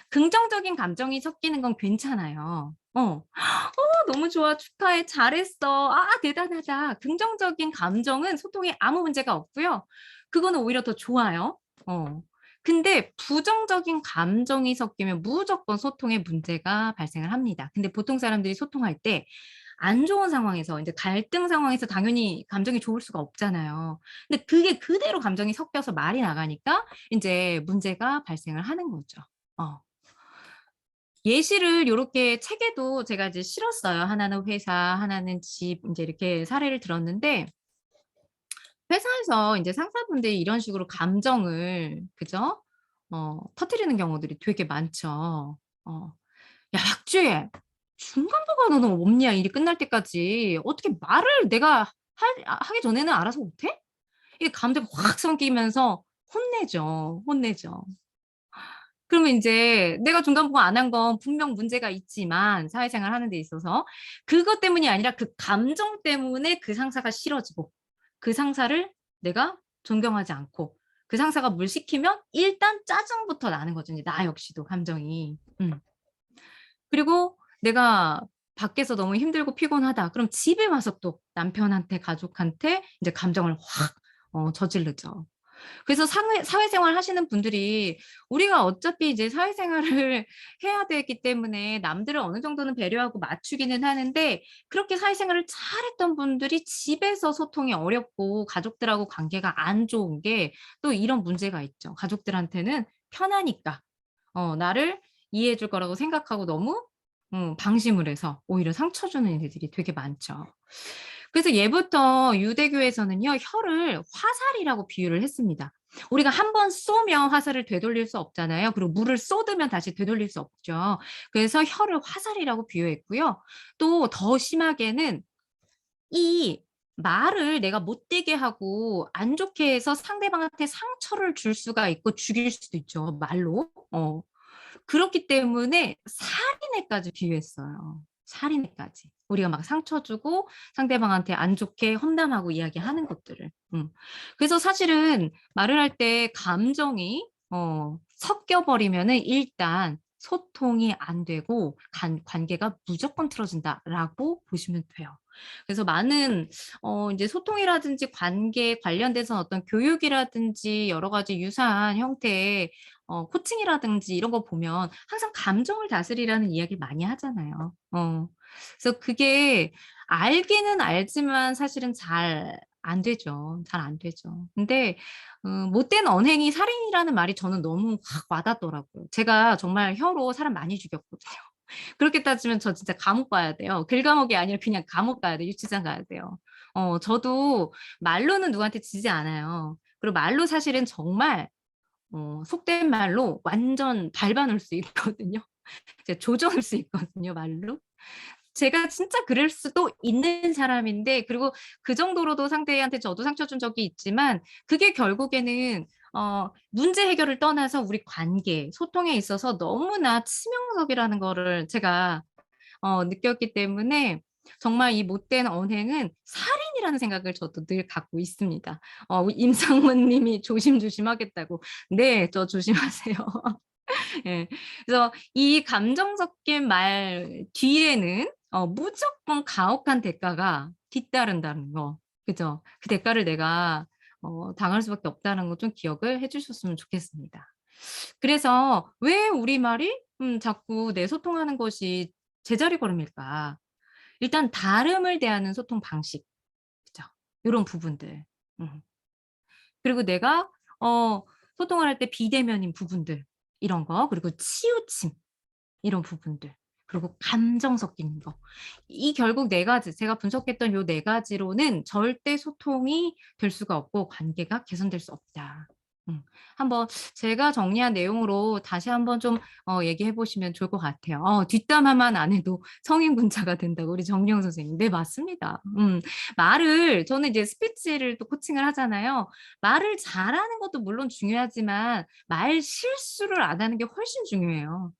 긍정적인 감정이 섞이는 건 괜찮아요. 너무 좋아. 축하해. 잘했어. 아, 대단하다. 긍정적인 감정은 소통에 아무 문제가 없고요. 그거는 오히려 더 좋아요. 근데 부정적인 감정이 섞이면 무조건 소통에 문제가 발생을 합니다. 근데 보통 사람들이 소통할 때 안 좋은 상황에서 이제 갈등 상황에서 당연히 감정이 좋을 수가 없잖아요. 근데 그게 그대로 감정이 섞여서 말이 나가니까 이제 문제가 발생을 하는 거죠. 어. 예시를 요렇게 책에도 제가 이제 실었어요. 하나는 회사, 하나는 집 인제 이렇게 사례를 들었는데 회사에서 인제 상사분들이 이런 식으로 감정을 그죠? 터뜨리는 경우들이 되게 많죠. 어. "야 박주혜 중간보가 너는 없냐 일이 끝날 때까지. 어떻게 말을 내가 하기 전에는 알아서 못 해?" 이게 감정이 확 섞이면서 혼내죠. 혼내죠. 그러면 인제 내가 중간보고 안 한 건 분명 문제가 있지만 사회생활 하는 데 있어서 그것 때문이 아니라 그 감정 때문에 그 상사가 싫어지고 그 상사를 내가 존경하지 않고 그 상사가 뭘 시키면 일단 짜증부터 나는 거죠. 이제 나 역시도 감정이. 그리고 내가 밖에서 너무 힘들고 피곤하다. 그럼 집에 와서 또 남편한테 가족한테 인제 감정을 확 저지르죠. 그래서 상회 사회생활 하시는 분들이 우리가 어차피 이제 사회생활을 해야 되기 때문에 남들을 어느 정도는 배려하고 맞추기는 하는데 그렇게 사회생활을 잘했던 분들이 집에서 소통이 어렵고 가족들하고 관계가 안 좋은 게 또 이런 문제가 있죠. 가족들한테는 편하니까 나를 이해해 줄 거라고 생각하고 너무 방심을 해서 오히려 상처 주는 일들이 되게 많죠. 그래서 예부터 유대교에서는요. 혀를 화살이라고 비유를 했습니다. 우리가 한 번 쏘면 화살을 되돌릴 수 없잖아요. 그리고 물을 쏟으면 다시 되돌릴 수 없죠. 그래서 혀를 화살이라고 비유했고요. 또 더 심하게는 이 말을 내가 못되게 하고 안 좋게 해서 상대방한테 상처를 줄 수가 있고 죽일 수도 있죠, 말로. 그렇기 때문에 살인에까지 비유했어요. 살인에까지. 우리가 막 상처 주고 상대방한테 안 좋게 험담하고 이야기하는 것들을. 그래서 사실은 말을 할 때 감정이 섞여 버리면은 일단 소통이 안 되고 관계가 무조건 틀어진다라고 보시면 돼요. 그래서 많은 인제 소통이라든지 관계에 관련돼서 어떤 교육이라든지 여러 가지 유사한 형태의 코칭이라든지 이런 거 보면 항상 감정을 다스리라는 이야기를 많이 하잖아요. 그래서 그게 알기는 알지만 사실은 잘 안 되죠. 잘 안 되죠. 근데 못된 언행이 살인이라는 말이 저는 너무 확 와닿더라고요. 제가 정말 혀로 사람 많이 죽였거든요. 그렇게 따지면 저 진짜 감옥 가야 돼요. 길감옥이 아니라 그냥 감옥 가야 돼요. 유치장 가야 돼요. 저도 말로는 누구한테 지지 않아요. 그리고 말로 사실은 정말 속된 말로 완전 밟아 놓을 수 있거든요. 이제 조져 놓을 수 있거든요, 말로. 제가 진짜 그럴 수도 있는 사람인데 그리고 그 정도로도 상대한테 저도 상처 준 적이 있지만 그게 결국에는 문제 해결을 떠나서 우리 관계, 소통에 있어서 너무나 치명적이라는 거를 제가 느꼈기 때문에 정말 이 못된 언행은 살인이라는 생각을 저도 늘 갖고 있습니다. 임상문 님이 조심조심하겠다고. 네. 저 조심하세요. 예. 그래서 이 감정 섞인 말 뒤에는 무조건 가혹한 대가가 뒤따른다는 거. 그죠? 그 대가를 내가 당할 수밖에 없다는 거 좀 기억을 해 주셨으면 좋겠습니다. 그래서 왜 우리말이 자꾸 내 소통하는 것이 제자리 걸음일까? 일단 다름을 대하는 소통 방식. 그죠? 요런 부분들. 음. 그리고 내가 소통을 할 때 비대면인 부분들 이런 거 그리고 치우침 이런 부분들 그리고 감정 섞이는 거. 이 결국 네 가지 제가 분석했던 요 네 가지로는 절대 소통이 될 수가 없고 관계가 개선될 수 없다. 한번 제가 정리한 내용으로 다시 한번 좀 얘기해 보시면 좋을 것 같아요. 뒷담화만 안 해도 성인군자가 된다고 우리 정리영 선생님. 네 맞습니다. 말을 저는 이제 스피치를 또 코칭을 하잖아요. 말을 잘하는 것도 물론 중요하지만 말 실수를 안 하는 게 훨씬 중요해요.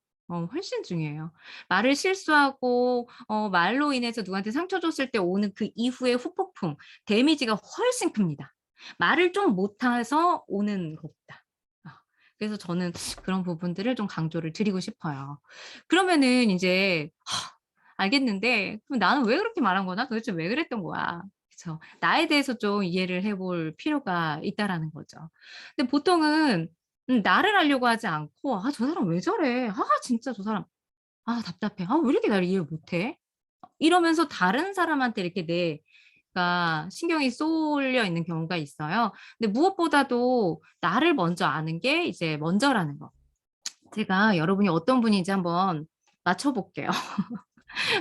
훨씬 중요해요. 말을 실수하고 말로 인해서 누구한테 상처 줬을 때 오는 그 이후의 후폭풍, 데미지가 훨씬 큽니다. 말을 좀 못해서 오는 것보다. 그래서 저는 그런 부분들을 좀 강조를 드리고 싶어요. 그러면은 인제 알겠는데 그럼 나는 왜 그렇게 말한 거나? 도대체 왜 그랬던 거야? 그쵸. 나에 대해서 좀 이해를 해볼 필요가 있다라는 거죠. 근데 보통은 나를 알려고 하지 않고 '아 저 사람 왜 저래? 아 진짜 저 사람 아 답답해. 아 왜 이렇게 나를 이해를 못 해?' 이러면서 다른 사람한테 이렇게 내가 신경이 쏠려 있는 경우가 있어요. 근데 무엇보다도 나를 먼저 아는 게 이제 먼저라는 거. 제가 여러분이 어떤 분인지 한번 맞춰볼게요.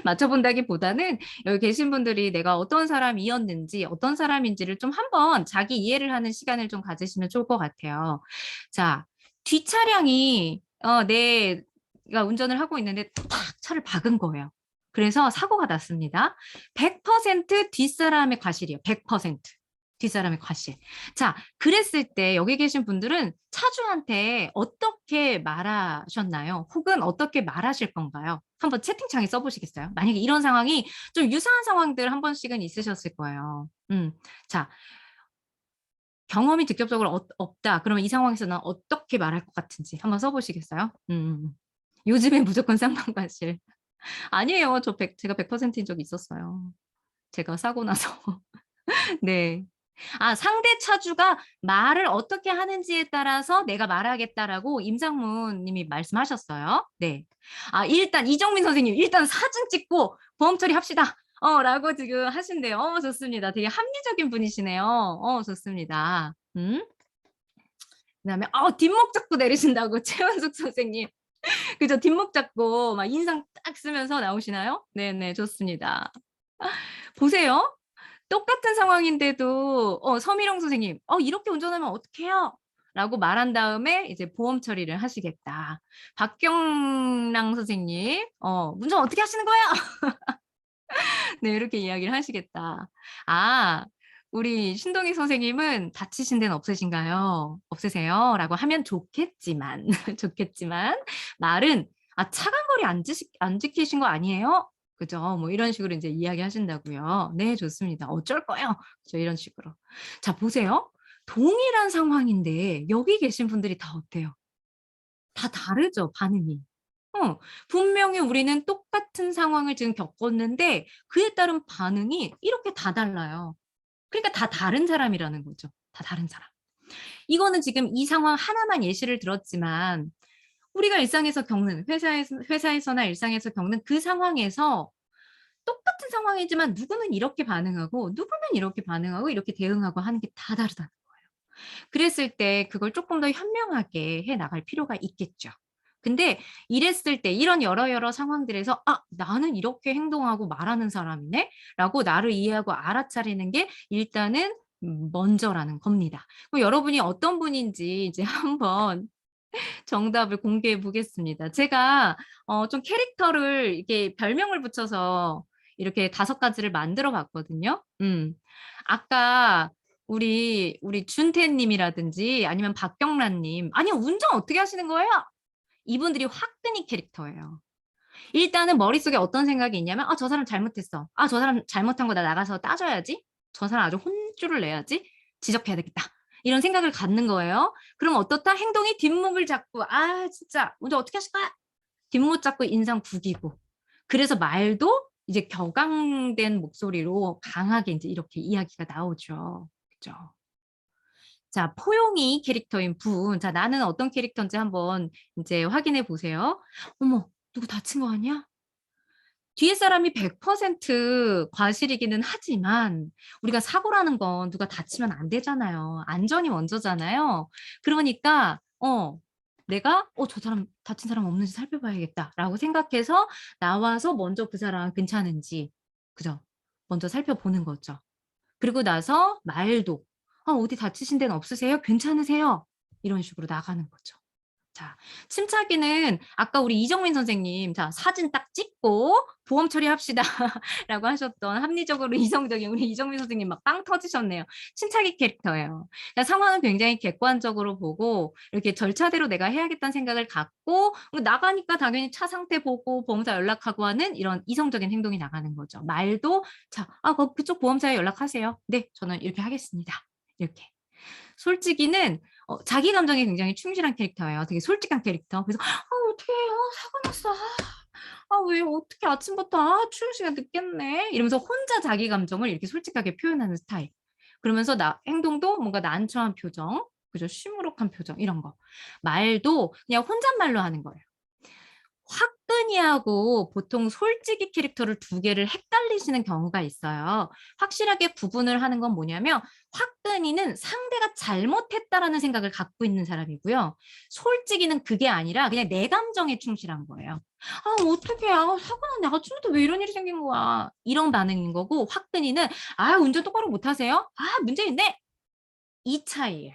맞춰본다기보다는 여기 계신 분들이 내가 어떤 사람이었는지 어떤 사람인지를 좀 한번 자기 이해를 하는 시간을 좀 가지시면 좋을 것 같아요. 자, 뒷차량이 내가 운전을 하고 있는데 탁 차를 박은 거예요. 그래서 사고가 났습니다. 100% 뒷사람의 과실이에요. 100%. 뒷사람의 과실. 자, 그랬을 때 여기 계신 분들은 차주한테 어떻게 말하셨나요? 혹은 어떻게 말하실 건가요? 한번 채팅창에 써보시겠어요? 만약에 이런 상황이 좀 유사한 상황들 한 번씩은 있으셨을 거예요. 자, 경험이 직접적으로 없다. 그러면 이 상황에서 는 어떻게 말할 것 같은지 한번 써보시겠어요? 요즘엔 무조건 쌍방과실. 아니에요. 제가 100%인 적이 있었어요. 제가 사고 나서. 네. 아, 상대 차주가 말을 어떻게 하는지에 따라서 내가 말하겠다라고 임장문 님이 말씀하셨어요. 네. 아, 일단 이정민 선생님, 일단 사진 찍고 보험 처리합시다. 라고 지금 하신대요. 좋습니다. 되게 합리적인 분이시네요. 좋습니다. 그다음에 뒷목 잡고 내리신다고 최원숙 선생님. 그죠? 뒷목 잡고 막 인상 딱 쓰면서 나오시나요? 네네, 좋습니다. 보세요. 똑같은 상황인데도 서미령 선생님, 이렇게 운전하면 어떡해요? 라고 말한 다음에 이제 보험 처리를 하시겠다. 박경랑 선생님, 운전 어떻게 하시는 거예요? 네, 이렇게 이야기를 하시겠다. 아, 우리 신동희 선생님은 다치신 데는 없으신가요? 없으세요? 라고 하면 좋겠지만, 좋겠지만, 말은, 차간거리 안 지키신 거 아니에요? 그죠? 뭐 이런 식으로 이제 이야기 하신다고요. 네, 좋습니다. 어쩔 거예요? 그죠? 이런 식으로. 자, 보세요. 동일한 상황인데, 여기 계신 분들이 다 어때요? 다 다르죠, 반응이. 분명히 우리는 똑같은 상황을 지금 겪었는데 그에 따른 반응이 이렇게 다 달라요. 그러니까 다 다른 사람이라는 거죠. 다 다른 사람. 이거는 지금 이 상황 하나만 예시를 들었지만 우리가 일상에서 겪는 회사에서나 일상에서 겪는 그 상황에서 똑같은 상황이지만 누구는 이렇게 반응하고 누구는 이렇게 반응하고 이렇게 대응하고 하는 게 다 다르다는 거예요. 그랬을 때 그걸 조금 더 현명하게 해 나갈 필요가 있겠죠. 근데 이랬을 때 이런 여러 상황들에서 '아 나는 이렇게 행동하고 말하는 사람이네.' 라고 나를 이해하고 알아차리는 게 일단은 먼저라는 겁니다. 그럼 여러분이 어떤 분인지 이제 한번 정답을 공개해 보겠습니다. 제가 좀 캐릭터를 이렇게 별명을 붙여서 이렇게 5가지를 만들어 봤거든요. 아까 우리 준태 님이라든지 아니면 박경란 님 "아니요. 운전 어떻게 하시는 거예요?" 이분들이 화끈이 캐릭터예요. 일단은 머릿속에 어떤 생각이 있냐면 '아 저 사람 잘못했어. 아 저 사람 잘못한 거 나 나가서 따져야지. 저 사람 아주 혼쭐을 내야지. 지적해야 되겠다.' 이런 생각을 갖는 거예요. 그럼 어떻다? 행동이 뒷목을 잡고 '아 진짜 운전 어떻게 하실 거야?' 뒷목 잡고 인상 구기고. 그래서 말도 이제 격앙된 목소리로 강하게 인제 이렇게 이야기가 나오죠. 그죠? 자, 포용이 캐릭터인 분. 자, 나는 어떤 캐릭터인지 한번 인제 확인해 보세요. "어머 누구 다친 거 아니야?" 뒤에 사람이 100% 과실이기는 하지만 우리가 사고라는 건 누가 다치면 안 되잖아요. 안전이 먼저잖아요. 그러니까 내가 '저 사람 다친 사람 없는지 살펴봐야겠다.'라고 생각해서 나와서 먼저 그 사람 괜찮은지 그죠? 먼저 살펴보는 거죠. 그리고 나서 말도 어디 다치신 데는 없으세요? 괜찮으세요?" 이런 식으로 나가는 거죠. 자, 침착기는 아까 우리 이정민 선생님 자 사진 딱 찍고 "보험 처리합시다."라고 하셨던 합리적으로 이성적인 우리 이정민 선생님 막 빵 터지셨네요. 침착이 캐릭터예요. 그러니까 상황을 굉장히 객관적으로 보고 이렇게 절차대로 내가 해야겠다는 생각을 갖고 나가니까 당연히 차 상태 보고 보험사 연락하고 하는 이런 이성적인 행동이 나가는 거죠. 말도 "자 그쪽 보험사에 연락하세요. 네 저는 이렇게 하겠습니다." 이렇게. 솔직히는 자기 감정에 굉장히 충실한 캐릭터예요. 되게 솔직한 캐릭터. 그래서 어떡해요. 사고 났어. 왜 어떻게 아침부터 출근 시간 늦겠네." 이러면서 혼자 자기 감정을 이렇게 솔직하게 표현하는 스타일. 그러면서 행동도 뭔가 난처한 표정, 그죠? 시무룩한 표정 이런 거. 말도 그냥 혼잣말로 하는 거예요. 화끈이하고 보통 솔직이 캐릭터를 두 개를 헷갈리시는 경우가 있어요. 확실하게 구분을 하는 건 뭐냐면 화끈이는 상대가 잘못했다라는 생각을 갖고 있는 사람이고요. 솔직이는 그게 아니라 그냥 내 감정에 충실한 거예요. 아, 어떡해. 아, 사고 났네. 아, 처음부터 왜 이런 일이 생긴 거야. 이런 반응인 거고 화끈이는 아, 운전 똑바로 못하세요? 아, 문제 있네. 이 차이예요.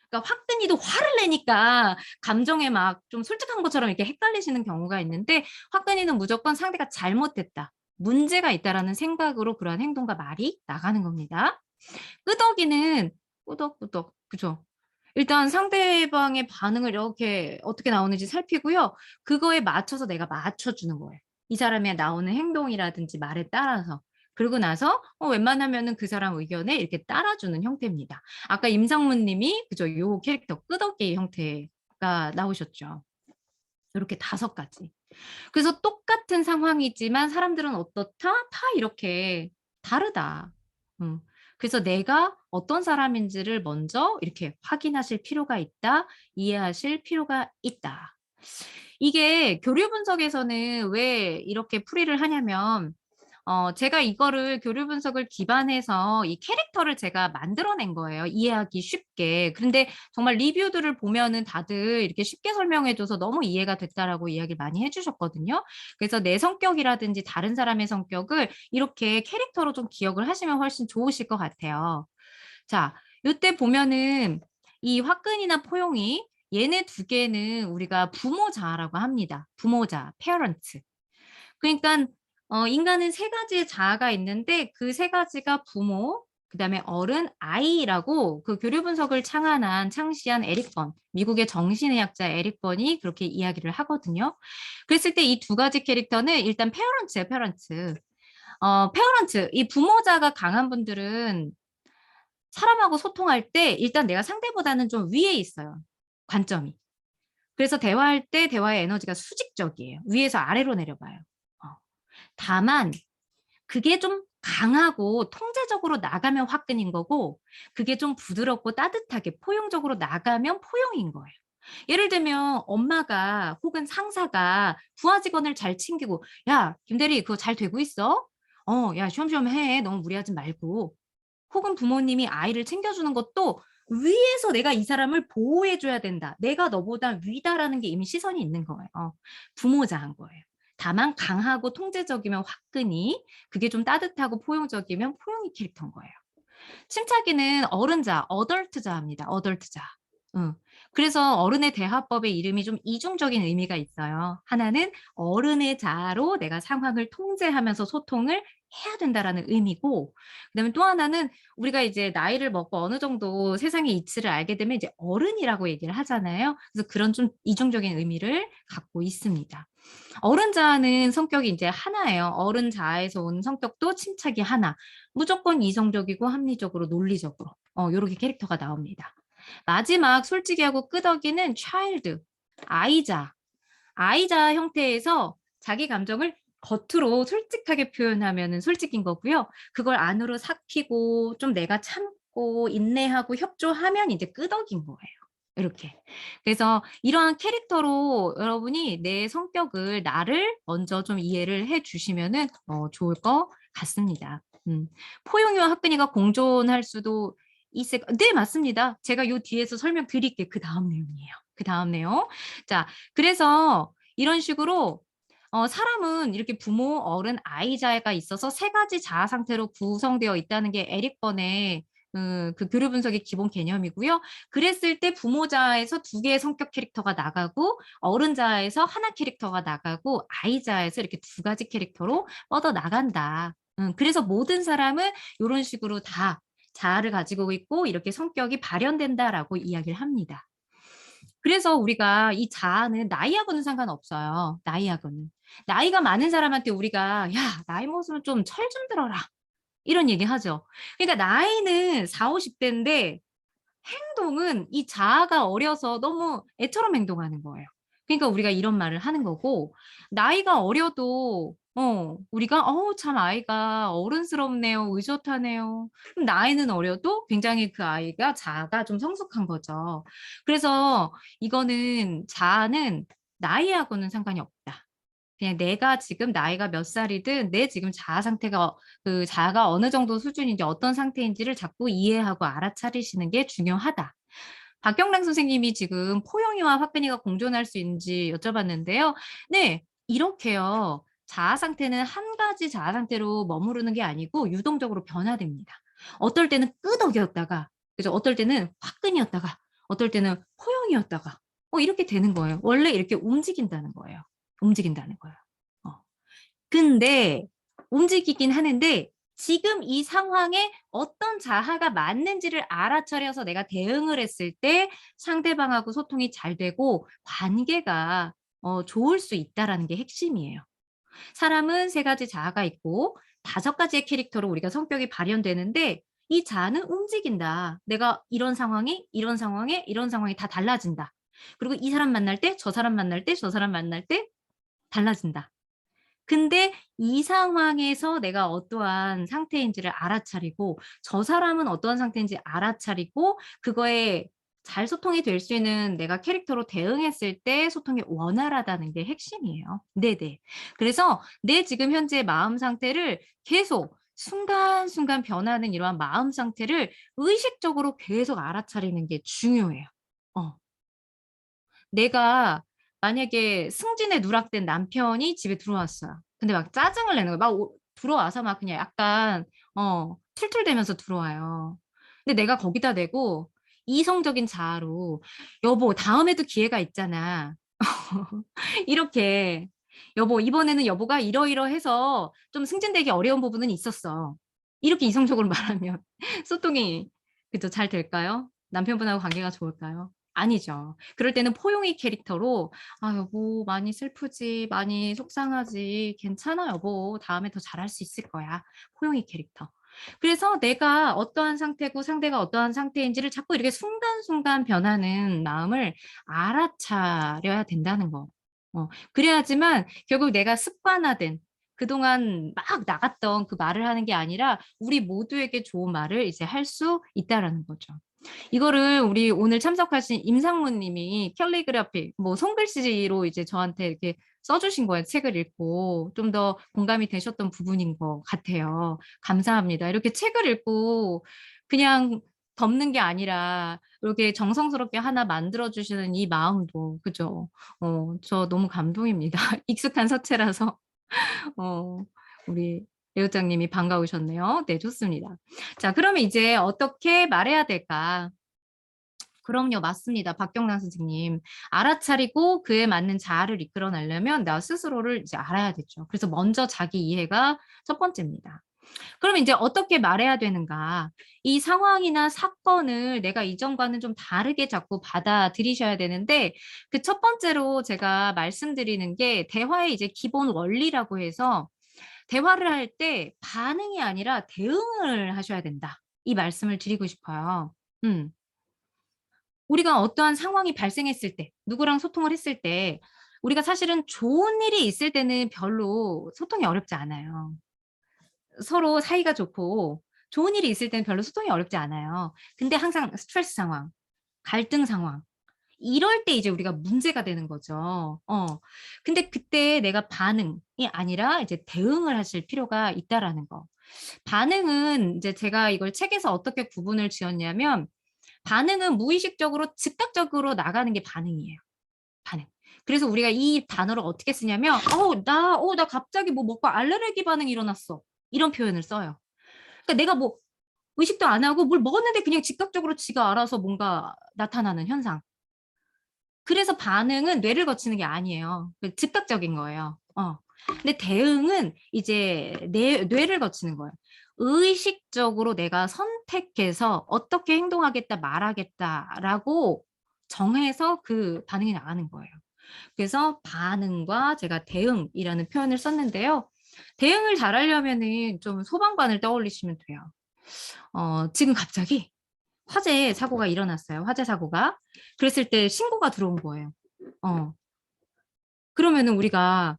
그러니까 화끈이도 화를 내니까 감정에 막 좀 솔직한 것처럼 이렇게 헷갈리시는 경우가 있는데 화끈이는 무조건 상대가 잘못됐다. 문제가 있다라는 생각으로 그러한 행동과 말이 나가는 겁니다. 끄덕이는 꾸덕꾸덕 그죠? 일단 상대방의 반응을 이렇게 어떻게 나오는지 살피고요. 그거에 맞춰서 내가 맞춰주는 거예요. 이 사람의 나오는 행동이라든지 말에 따라서. 그러고 나서 웬만하면은 그 사람 의견에 이렇게 따라주는 형태입니다. 아까 임상문 님이 그죠? 요 캐릭터 끄덕기 형태가 나오셨죠. 이렇게 5가지. 그래서 똑같은 상황이지만 사람들은 어떻다? 다 이렇게 다르다. 음. 그래서 내가 어떤 사람인지를 먼저 이렇게 확인하실 필요가 있다. 이해하실 필요가 있다. 이게 교류 분석에서는 왜 이렇게 풀이를 하냐면 제가 이거를 교류 분석을 기반해서 이 캐릭터를 제가 만들어낸 거예요, 이해하기 쉽게. 그런데 정말 리뷰들을 보면은 다들 이렇게 쉽게 설명해 줘서 너무 이해가 됐다라고 이야기를 많이 해 주셨거든요. 그래서 내 성격이라든지 다른 사람의 성격을 이렇게 캐릭터로 좀 기억을 하시면 훨씬 좋으실 것 같아요. 자, 요때 보면은 이 화끈이나 포용이 얘네 두 개는 우리가 부모자라고 합니다. 부모자, parent. 그러니까 인간은 3가지의 자아가 있는데 그 3가지가 부모, 그다음에 어른, 아이라고 그 교류 분석을 창시한 에릭 번, 미국의 정신의학자 에릭 번이 그렇게 이야기를 하거든요. 그랬을 때 이 2가지 캐릭터는 일단 페어런트예요, 페어런트. 페어런트, 이 부모자가 강한 분들은 사람하고 소통할 때 일단 내가 상대보다는 좀 위에 있어요, 관점이. 그래서 대화할 때 대화의 에너지가 수직적이에요. 위에서 아래로 내려가요. 어. 다만 그게 좀 강하고 통제적으로 나가면 화끈인 거고 그게 좀 부드럽고 따뜻하게 포용적으로 나가면 포용인 거예요. 예를 들면 엄마가 혹은 상사가 부하 직원을 잘 챙기고 "야, 김대리 그거 잘 되고 있어? 야 쉬엄쉬엄 해. 너무 무리하지 말고." 혹은 부모님이 아이를 챙겨주는 것도 위에서 '내가 이 사람을 보호해 줘야 된다. 내가 너보다 위다.'라는 게 이미 시선이 있는 거예요. 부모자한 거예요. 다만 강하고 통제적이면 화끈이, 그게 좀 따뜻하고 포용적이면 포용이 캐릭터인 거예요. 침착이는 어른자, 어덜트자입니다. 어덜트자. 응. 그래서 어른의 대화법의 이름이 좀 이중적인 의미가 있어요. 하나는 어른의 자아로 내가 상황을 통제하면서 소통을 해야 된다라는 의미고, 그다음에 또 하나는 우리가 이제 나이를 먹고 어느 정도 세상의 이치를 알게 되면 이제 어른이라고 얘기를 하잖아요. 그래서 그런 좀 이중적인 의미를 갖고 있습니다. 어른 자아는 성격이 이제 하나예요. 어른 자아에서 온 성격도 침착이 하나. 무조건 이성적이고 합리적으로 논리적으로 요렇게 캐릭터가 나옵니다. 마지막 솔직히하고 끄덕이는 차일드, 아이자. 아이자 형태에서 자기 감정을 겉으로 솔직하게 표현하면은 솔직인 거고요. 그걸 안으로 삭히고 좀 내가 참고 인내하고 협조하면 이제 끄덕인 거예요. 이렇게. 그래서 이러한 캐릭터로 여러분이 내 성격을 나를 먼저 좀 이해를 해 주시면은 좋을 것 같습니다. 포용이와 화끈이가 공존할 수도 있을 네 맞습니다. 제가 요 뒤에서 설명드릴게요. 그다음 내용이에요. 그다음 내용. 자 그래서 이런 식으로 사람은 이렇게 부모, 어른, 아이자가 있어서 3가지 자아 상태로 구성되어 있다는 게 에릭 번의 그 교류 분석의 기본 개념이고요. 그랬을 때 부모자에서 2개의 성격 캐릭터가 나가고 어른자에서 하나 캐릭터가 나가고 아이자에서 이렇게 2가지 캐릭터로 뻗어 나간다. 그래서 모든 사람은 요런 식으로 다 자아를 가지고 있고 이렇게 성격이 발현된다라고 이야기를 합니다. 그래서 우리가 이 자아는 나이하고는 상관없어요. 나이하고는. 나이가 많은 사람한테 우리가 "야 나이 먹었으면 좀 철 좀 들어라." 이런 얘기하죠. 그러니까 나이는 40-50 대인데 행동은 이 자아가 어려서 너무 애처럼 행동하는 거예요. 그러니까 우리가 이런 말을 하는 거고 나이가 어려도 우리가 참 아이가 어른스럽네요. 의젓하네요." 그럼 나이는 어려도 굉장히 그 아이가 자아가 좀 성숙한 거죠. 그래서 이거는 자아는 나이하고는 상관이 없다. 그냥 내가 지금 나이가 몇 살이든 내 지금 자아 상태가 그 자아가 어느 정도 수준인지 어떤 상태인지를 자꾸 이해하고 알아차리시는 게 중요하다. 박경랑 선생님이 지금 포용이와 화끈이가 공존할 수 있는지 여쭤봤는데요. 네, 이렇게요. 자아 상태는 한 가지 자아 상태로 머무르는 게 아니고 유동적으로 변화됩니다. 어떨 때는 끄덕이었다가, 그죠? 어떨 때는 화끈이었다가, 어떨 때는 포용이었다가, 이렇게 되는 거예요. 원래 이렇게 움직인다는 거예요. 움직인다는 거예요. 어. 근데 움직이긴 하는데 지금 이 상황에 어떤 자아가 맞는지를 알아차려서 내가 대응을 했을 때 상대방하고 소통이 잘 되고 관계가 좋을 수 있다라는 게 핵심이에요. 사람은 세 가지 자아가 있고 다섯 가지의 캐릭터로 우리가 성격이 발현되는데 이 자아는 움직인다. 내가 이런 상황이 이런 상황에 이런 상황이 다 달라진다. 그리고 이 사람 만날 때 저 사람 만날 때 저 사람 만날 때 달라진다. 근데 이 상황에서 내가 어떠한 상태인지를 알아차리고 저 사람은 어떠한 상태인지 알아차리고 그거에 잘 소통이 될 수 있는 내가 캐릭터로 대응했을 때 소통이 원활하다는 게 핵심이에요. 네네. 그래서 내 지금 현재 마음 상태를 계속 순간순간 변하는 이러한 마음 상태를 의식적으로 계속 알아차리는 게 중요해요. 어. 내가 만약에 승진에 누락된 남편이 집에 들어왔어요. 근데 막 짜증을 내는 거예요. 들어와서 막 그냥 약간 툴툴대면서 들어와요. 근데 내가 거기다 대고 이성적인 자아로 "여보 다음에도 기회가 있잖아." 이렇게 "여보 이번에는 여보가 이러이러해서 좀 승진되기 어려운 부분은 있었어." 이렇게 이성적으로 말하면 소통이 그죠 잘 될까요? 남편분하고 관계가 좋을까요? 아니죠. 그럴 때는 포용이 캐릭터로 "아 여보 많이 슬프지. 많이 속상하지. 괜찮아 여보. 다음에 더 잘할 수 있을 거야." 포용이 캐릭터. 그래서 내가 어떠한 상태고 상대가 어떠한 상태인지를 자꾸 이렇게 순간순간 변하는 마음을 알아차려야 된다는 거. 그래야지만 결국 내가 습관화된 그동안 막 나갔던 그 말을 하는 게 아니라 우리 모두에게 좋은 말을 이제 할 수 있다라는 거죠. 이거를 우리 오늘 참석하신 임상무 님이 캘리그라피 뭐 손글씨로 이제 저한테 이렇게 써 주신 거예요. 책을 읽고 좀 더 공감이 되셨던 부분인 것 같아요. 감사합니다. 이렇게 책을 읽고 그냥 덮는 게 아니라 이렇게 정성스럽게 하나 만들어 주시는 이 마음도 그죠? 저 너무 감동입니다. 익숙한 서체라서 우리 배우장님이 반가우셨네요. 네 좋습니다. 자 그러면 이제 어떻게 말해야 될까? 그럼요. 맞습니다. 박경란 선생님. 알아차리고 그에 맞는 자아를 이끌어 내려면 나 스스로를 이제 알아야 되죠. 그래서 먼저 자기 이해가 첫 번째입니다. 그럼 이제 어떻게 말해야 되는가? 이 상황이나 사건을 내가 이전과는 좀 다르게 자꾸 받아들이셔야 되는데 그 첫 번째로 제가 말씀드리는 게 대화의 이제 기본 원리라고 해서 대화를 할 때 반응이 아니라 대응을 하셔야 된다. 이 말씀을 드리고 싶어요. 음. 우리가 어떠한 상황이 발생했을 때, 누구랑 소통을 했을 때 우리가 사실은 좋은 일이 있을 때는 별로 소통이 어렵지 않아요. 서로 사이가 좋고 좋은 일이 있을 때는 별로 소통이 어렵지 않아요. 근데 항상 스트레스 상황, 갈등 상황 이럴 때 이제 우리가 문제가 되는 거죠. 근데 그때 내가 반응이 아니라 이제 대응을 하실 필요가 있다라는 거. 반응은 이제 제가 이걸 책에서 어떻게 구분을 지었냐면 반응은 무의식적으로 즉각적으로 나가는 게 반응이에요. 반응. 그래서 우리가 이 단어를 어떻게 쓰냐면 나 갑자기 뭐 먹고 알레르기 반응이 일어났어." 이런 표현을 써요. 그러니까 내가 뭐 의식도 안 하고 뭘 먹었는데 그냥 즉각적으로 지가 알아서 뭔가 나타나는 현상. 그래서 반응은 뇌를 거치는 게 아니에요. 그 즉각적인 거예요. 근데 대응은 이제 뇌를 거치는 거예요. 의식적으로 내가 선택해서 '어떻게 행동하겠다. 말하겠다.'라고 정해서 그 반응이 나가는 거예요. 그래서 반응과 제가 대응이라는 표현을 썼는데요. 대응을 잘하려면은 좀 소방관을 떠올리시면 돼요. 지금 갑자기 화재 사고가 일어났어요, 화재 사고가. 그랬을 때 신고가 들어온 거예요. 어. 그러면은 우리가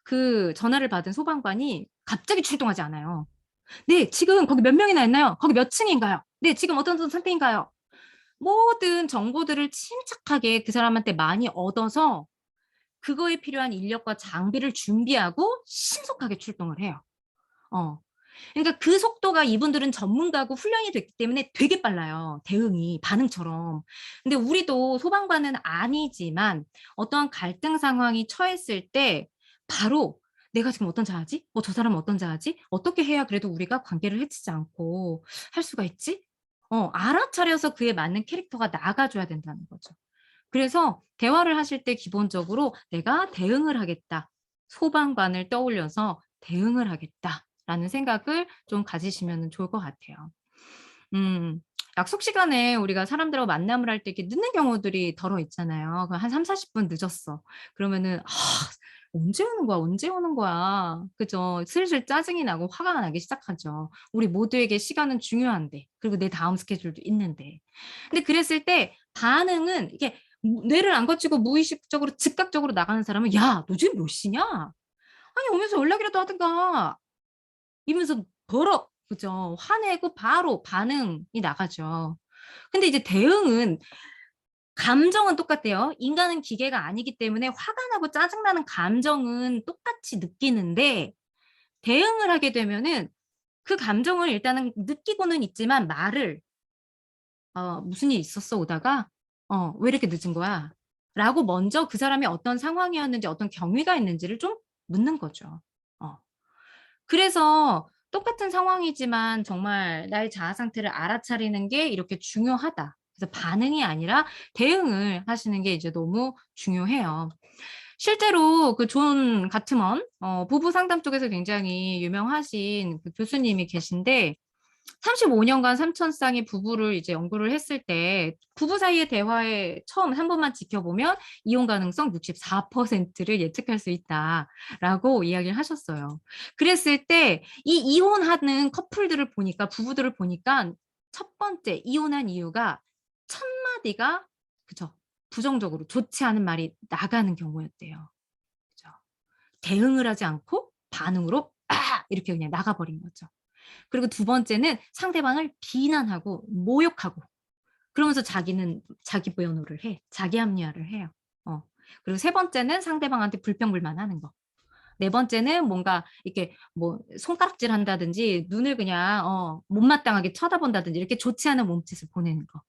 그 전화를 받은 소방관이 갑자기 출동하지 않아요. "네. 지금 거기 몇 명이나 있나요? 거기 몇 층인가요? 네. 지금 어떤 상태인가요?" 모든 정보들을 침착하게 그 사람한테 많이 얻어서 그거에 필요한 인력과 장비를 준비하고 신속하게 출동을 해요. 그러니까 그 속도가 이분들은 전문가고 훈련이 됐기 때문에 되게 빨라요. 대응이 반응처럼. 근데 우리도 소방관은 아니지만 어떠한 갈등 상황이 처했을 때 바로 내가 지금 어떤 자아지? 저 사람은 어떤 자아지? 어떻게 해야 그래도 우리가 관계를 해치지 않고 할 수가 있지? 알아차려서 그에 맞는 캐릭터가 나가줘야 된다는 거죠. 그래서 대화를 하실 때 기본적으로 내가 대응을 하겠다. 소방관을 떠올려서 대응을 하겠다라는 생각을 좀 가지시면 좋을 것 같아요. 약속 시간에 우리가 사람들하고 만남을 할 때 이렇게 늦는 경우들이 더러 있잖아요. 한 30-40분 늦었어. 그러면은 언제 오는 거야? 언제 오는 거야? 그죠? 슬슬 짜증이 나고 화가 나기 시작하죠. 우리 모두에게 시간은 중요한데, 그리고 내 다음 스케줄도 있는데. 근데 그랬을 때 반응은 이게 뇌를 안 거치고 무의식적으로 즉각적으로 나가는 사람은 야, 너 지금 몇 시냐? 아니 오면서 연락이라도 하든가 이러면서 버럭 그죠? 화내고 바로 반응이 나가죠. 근데 이제 대응은 감정은 똑같대요. 인간은 기계가 아니기 때문에 화가 나고 짜증나는 감정은 똑같이 느끼는데 대응을 하게 되면은 그 감정을 일단은 느끼고는 있지만 말을 무슨 일 있었어 오다가? 왜 이렇게 늦은 거야? 라고 먼저 그 사람이 어떤 상황이었는지 어떤 경위가 있는지를 좀 묻는 거죠. 그래서 똑같은 상황이지만 정말 나의 자아 상태를 알아차리는 게 이렇게 중요하다. 그래서 반응이 아니라 대응을 하시는 게 이제 너무 중요해요. 실제로 그 존 가트먼 부부 상담 쪽에서 굉장히 유명하신 그 교수님이 계신데 35년간 3천 쌍의 부부를 이제 연구를 했을 때 부부 사이의 대화에 처음 한 번만 지켜보면 이혼 가능성 64%를 예측할 수 있다라고 이야기를 하셨어요. 그랬을 때 이 이혼하는 커플들을 보니까 부부들을 보니까 첫 번째 이혼한 이유가 첫 마디가 그죠. 부정적으로 좋지 않은 말이 나가는 경우였대요. 그죠. 대응을 하지 않고 반응으로 이렇게 그냥 나가버린 거죠. 그리고 두 번째는 상대방을 비난하고 모욕하고 그러면서 자기는 자기 변호를 해. 자기 합리화를 해요. 그리고 세 번째는 상대방한테 불평불만하는 거. 네 번째는 뭔가 이렇게 뭐 손가락질 한다든지 눈을 그냥 못마땅하게 쳐다본다든지 이렇게 좋지 않은 몸짓을 보내는 거.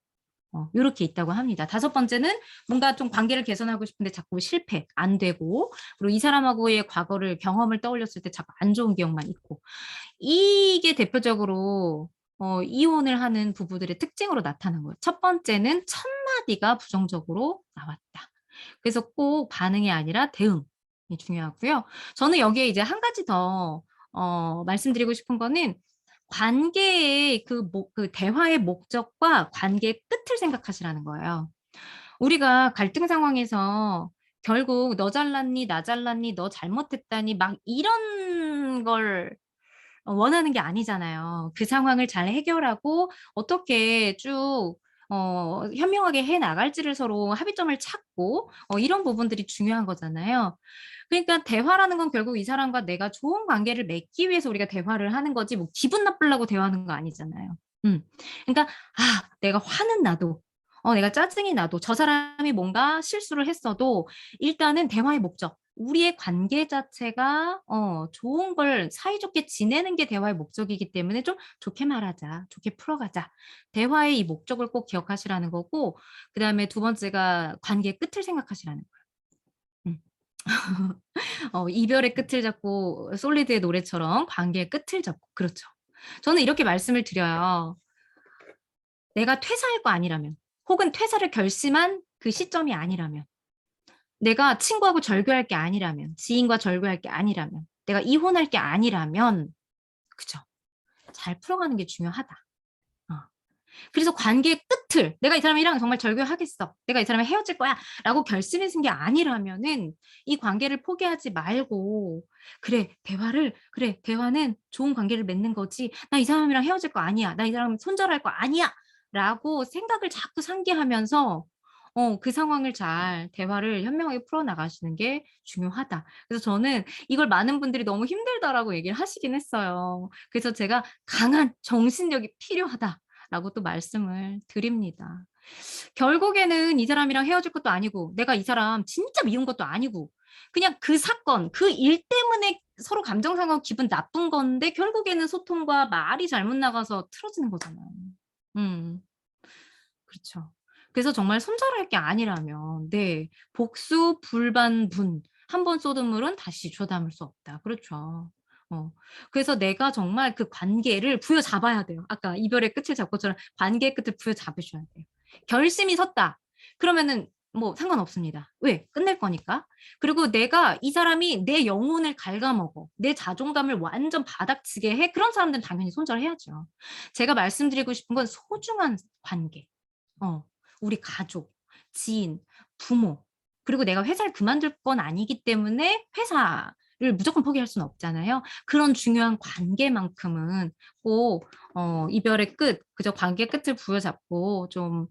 요렇게 있다고 합니다. 다섯 번째는 뭔가 좀 관계를 개선하고 싶은데 자꾸 실패, 안 되고 그리고 이 사람하고의 과거를 경험을 떠올렸을 때 자꾸 안 좋은 기억만 있고 이게 대표적으로 이혼을 하는 부부들의 특징으로 나타난 거예요. 첫 번째는 첫 마디가 부정적으로 나왔다. 그래서 꼭 반응이 아니라 대응이 중요하고요. 저는 여기에 이제 한 가지 더 말씀드리고 싶은 거는 관계의 그 대화의 목적과 관계의 끝을 생각하시라는 거예요. 우리가 갈등 상황에서 결국 너 잘났니, 나 잘났니, 너 잘못했다니 막 이런 걸 원하는 게 아니잖아요. 그 상황을 잘 해결하고 어떻게 쭉 현명하게 해 나갈지를 서로 합의점을 찾고 이런 부분들이 중요한 거잖아요. 그러니까 대화라는 건 결국 이 사람과 내가 좋은 관계를 맺기 위해서 우리가 대화를 하는 거지 뭐 기분 나쁘려고 대화하는 거 아니잖아요. 그러니까 내가 화는 나도 내가 짜증이 나도 저 사람이 뭔가 실수를 했어도 일단은 대화의 목적 우리의 관계 자체가 좋은 걸 사이좋게 지내는 게 대화의 목적이기 때문에 좀 좋게 말하자. 좋게 풀어가자. 대화의 이 목적을 꼭 기억하시라는 거고 그다음에 두 번째가 관계의 끝을 생각하시라는 거예요. 이별의 끝을 잡고 솔리드의 노래처럼 관계의 끝을 잡고 그렇죠. 저는 이렇게 말씀을 드려요. 내가 퇴사할 거 아니라면 혹은 퇴사를 결심한 그 시점이 아니라면 내가 친구하고 절교할 게 아니라면 지인과 절교할 게 아니라면 내가 이혼할 게 아니라면 그죠. 잘 풀어가는 게 중요하다. 그래서 관계의 끝을 내가 이 사람이랑 정말 절교하겠어. 내가 이 사람이 헤어질 거야. 라고 결심했은 게 아니라면은 이 관계를 포기하지 말고 그래 대화는 좋은 관계를 맺는 거지. 나 이 사람이랑 헤어질 거 아니야. 나 이 사람 손절할 거 아니야. 라고 생각을 자꾸 상기하면서 그 상황을 잘 대화를 현명하게 풀어나가시는 게 중요하다. 그래서 저는 이걸 많은 분들이 너무 힘들다라고 얘기를 하시긴 했어요. 그래서 제가 강한 정신력이 필요하다라고 또 말씀을 드립니다. 결국에는 이 사람이랑 헤어질 것도 아니고 내가 이 사람 진짜 미운 것도 아니고 그냥 그 사건, 그 일 때문에 서로 감정 상하고 기분 나쁜 건데 결국에는 소통과 말이 잘못 나가서 틀어지는 거잖아요. 그렇죠. 그래서 정말 손절할 게 아니라면 네, 복수 불반분 한 번 쏟은 물은 다시 주워 담을 수 없다. 그렇죠. 그래서 내가 정말 그 관계를 부여잡아야 돼요. 아까 이별의 끝을 잡고처럼 관계의 끝을 부여잡으셔야 돼요. 결심이 섰다. 그러면은 뭐 상관없습니다. 왜? 끝낼 거니까. 그리고 내가 이 사람이 내 영혼을 갉아먹어. 내 자존감을 완전 바닥치게 해. 그런 사람들은 당연히 손절해야죠. 제가 말씀드리고 싶은 건 소중한 관계. 우리 가족, 지인, 부모, 그리고 내가 회사를 그만둘 건 아니기 때문에 회사를 무조건 포기할 수는 없잖아요. 그런 중요한 관계만큼은 꼭 이별의 끝, 그저 관계 끝을 부여잡고 좀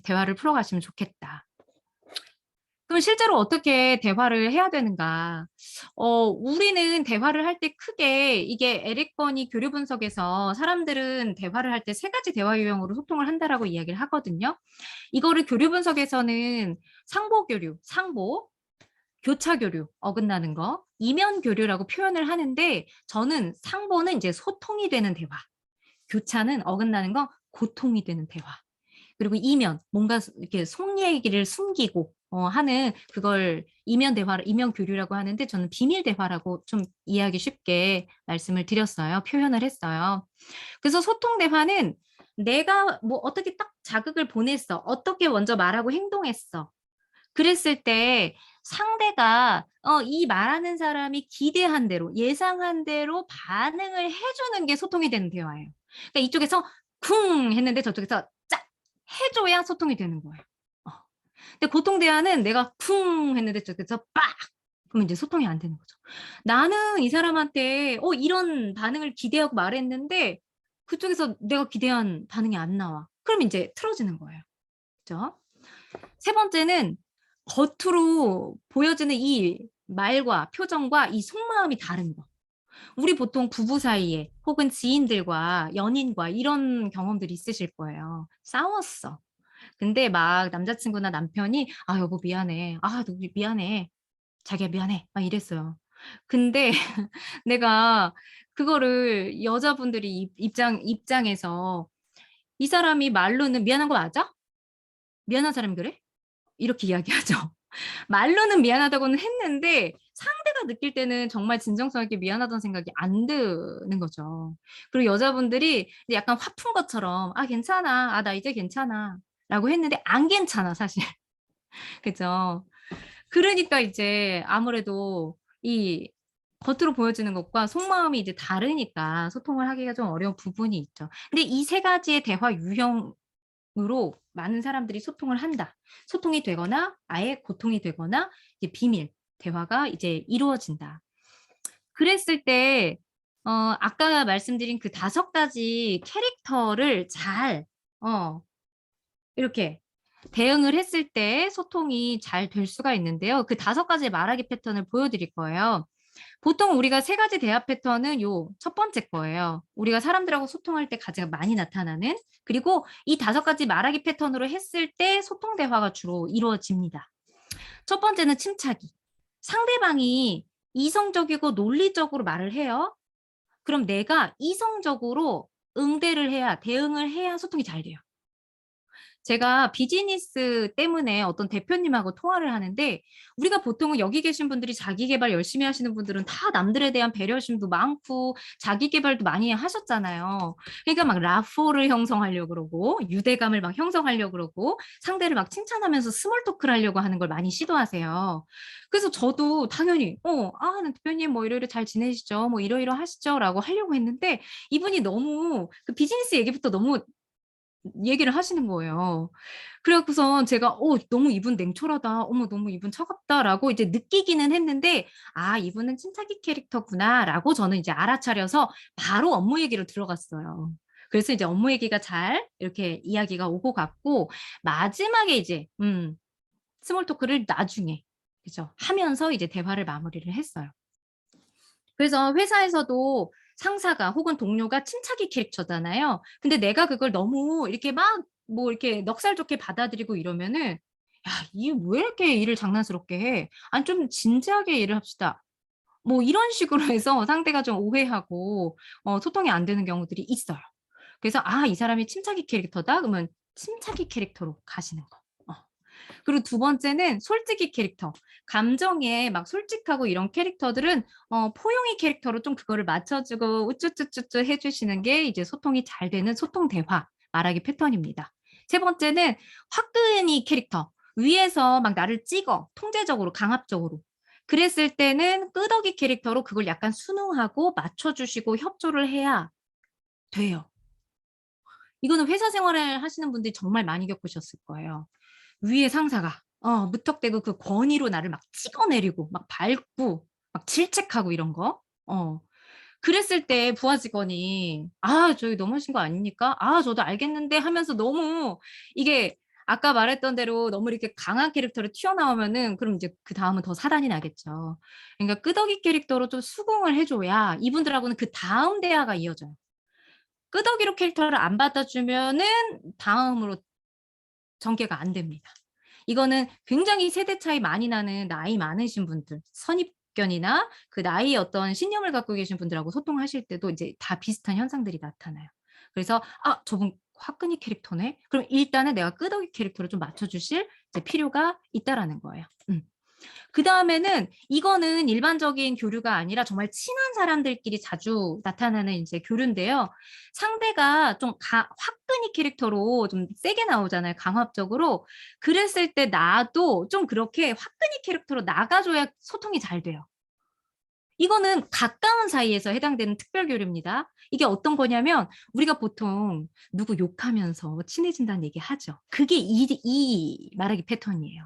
대화를 풀어가시면 좋겠다. 그럼 실제로 어떻게 대화를 해야 되는가? 우리는 대화를 할 때 크게 이게 에릭 버니 교류 분석에서 사람들은 대화를 할 때 세 가지 대화 유형으로 소통을 한다라고 이야기를 하거든요. 이거를 교류 분석에서는 상보 교류, 상보, 교차 교류, 어긋나는 거, 이면 교류라고 표현을 하는데 저는 상보는 이제 소통이 되는 대화, 교차는 어긋나는 거, 고통이 되는 대화. 그리고 이면 뭔가 이렇게 속 얘기를 숨기고 하는 그걸 이면 대화, 이면 교류라고 하는데 저는 비밀 대화라고 좀 이해하기 쉽게 말씀을 드렸어요. 표현을 했어요. 그래서 소통 대화는 내가 뭐 어떻게 딱 자극을 보냈어. 어떻게 먼저 말하고 행동했어. 그랬을 때 상대가 이 말하는 사람이 기대한 대로 예상한 대로 반응을 해주는 게 소통이 되는 대화예요. 그러니까 이쪽에서 쿵 했는데 저쪽에서 짝 해줘야 소통이 되는 거예요. 근데 고통 대화는 내가 쿵 했는데 저쪽에서 빡 그러면 이제 소통이 안 되는 거죠. 나는 이 사람한테 이런 반응을 기대하고 말했는데 그쪽에서 내가 기대한 반응이 안 나와. 그럼 이제 틀어지는 거예요. 그죠? 세 번째는 겉으로 보여지는 이 말과 표정과 이 속마음이 다른 거. 우리 보통 부부 사이에 혹은 지인들과 연인과 이런 경험들이 있으실 거예요. 싸웠어. 근데 막 남자친구나 남편이 아 여보 미안해. 아 너 미안해. 자기야 미안해. 막 이랬어요. 근데 내가 그거를 여자분들이 입장에서 이 사람이 말로는 미안한 거 맞아? 미안한 사람이 그래? 이렇게 이야기하죠. 말로는 미안하다고는 했는데 상대가 느낄 때는 정말 진정성 있게 미안하다는 생각이 안 드는 거죠. 그리고 여자분들이 약간 화푼 것처럼 아 괜찮아. 아 나 이제 괜찮아. 라고 했는데 안 괜찮아 사실. 그죠? 그러니까 이제 아무래도 이 겉으로 보여지는 것과 속마음이 이제 다르니까 소통을 하기가 좀 어려운 부분이 있죠. 근데 이 세 가지의 대화 유형으로 많은 사람들이 소통을 한다. 소통이 되거나 아예 고통이 되거나 이제 비밀 대화가 이제 이루어진다. 그랬을 때 아까 말씀드린 그 5가지 캐릭터를 잘 이렇게 대응을 했을 때 소통이 잘 될 수가 있는데요. 그 5가지의 말하기 패턴을 보여드릴 거예요. 보통 우리가 3가지 대화 패턴은 요 첫 번째 거예요. 우리가 사람들하고 소통할 때 가장 많이 나타나는 그리고 이 5가지 말하기 패턴으로 했을 때 소통 대화가 주로 이루어집니다. 첫 번째는 침착이. 상대방이 이성적이고 논리적으로 말을 해요. 그럼 내가 이성적으로 응대를 해야 대응을 해야 소통이 잘 돼요. 제가 비즈니스 때문에 어떤 대표님하고 통화를 하는데 우리가 보통은 여기 계신 분들이 자기 개발 열심히 하시는 분들은 다 남들에 대한 배려심도 많고 자기 개발도 많이 하셨잖아요. 그러니까 막 라포를 형성하려고 그러고 유대감을 막 형성하려고 그러고 상대를 막 칭찬하면서 스몰 토크를 하려고 하는 걸 많이 시도하세요. 그래서 저도 당연히 대표님 뭐 이러이러 잘 지내시죠? 뭐 이러이러 하시죠? 라고 하려고 했는데 이분이 너무 그 비즈니스 얘기부터 너무 얘기를 하시는 거예요. 그래갖고선 제가 너무 이분 냉철하다. 어머 너무 이분 차갑다라고 이제 느끼기는 했는데 아 이분은 침착이 캐릭터구나라고 저는 이제 알아차려서 바로 업무 얘기로 들어갔어요. 그래서 이제 업무 얘기가 잘 이렇게 이야기가 오고 갔고 마지막에 이제 스몰 토크를 나중에 그죠 하면서 이제 대화를 마무리를 했어요. 그래서 회사에서도 상사가 혹은 동료가 침착이 캐릭터잖아요. 근데 내가 그걸 너무 이렇게 막 뭐 이렇게 넉살 좋게 받아들이고 이러면은 야, 이 왜 이렇게 일을 장난스럽게 해? 아니, 좀 진지하게 일을 합시다. 뭐 이런 식으로 해서 상대가 좀 오해하고 소통이 안 되는 경우들이 있어요. 그래서 이 사람이 침착이 캐릭터다. 그러면 침착이 캐릭터로 가시는 거. 그리고 두 번째는 솔직히 캐릭터. 감정에 막 솔직하고 이런 캐릭터들은 포용이 캐릭터로 좀 그거를 맞춰주고 우쭈쭈쭈쭈 해주시는 게 이제 소통이 잘 되는 소통 대화 말하기 패턴입니다. 세 번째는 화끈이 캐릭터. 위에서 막 나를 찍어 통제적으로 강압적으로. 그랬을 때는 끄덕이 캐릭터로 그걸 약간 순응하고 맞춰주시고 협조를 해야 돼요. 이거는 회사 생활을 하시는 분들이 정말 많이 겪으셨을 거예요. 위에 상사가 무턱대고 그 권위로 나를 막 찍어내리고 막 밟고 막 질책하고 이런 거. 그랬을 때 부하 직원이 저기 너무하신 거 아닙니까? 저도 알겠는데 하면서 너무 이게 아까 말했던 대로 너무 이렇게 강한 캐릭터로 튀어나오면은 그럼 이제 그다음은 더 사단이 나겠죠. 그러니까 끄덕이 캐릭터로 좀 수긍을 해 줘야 이분들하고는 그다음 대화가 이어져요. 끄덕이로 캐릭터를 안 받아주면은 다음으로 전개가 안 됩니다. 이거는 굉장히 세대 차이 많이 나는 나이 많으신 분들, 선입견이나 그 나이의 어떤 신념을 갖고 계신 분들하고 소통하실 때도 이제 다 비슷한 현상들이 나타나요. 그래서 저분 화끈이 캐릭터네. 그럼 일단은 내가 끄덕이 캐릭터를 좀 맞춰주실 이제 필요가 있다라는 거예요. 그다음에는 이거는 일반적인 교류가 아니라 정말 친한 사람들끼리 자주 나타나는 이제 교류인데요. 상대가 좀 화끈이 캐릭터로 좀 세게 나오잖아요, 강압적으로. 그랬을 때 나도 좀 그렇게 화끈이 캐릭터로 나가줘야 소통이 잘 돼요. 이거는 가까운 사이에서 해당되는 특별 교류입니다. 이게 어떤 거냐면 우리가 보통 누구 욕하면서 친해진다는 얘기 하죠. 그게 이 말하기 패턴이에요.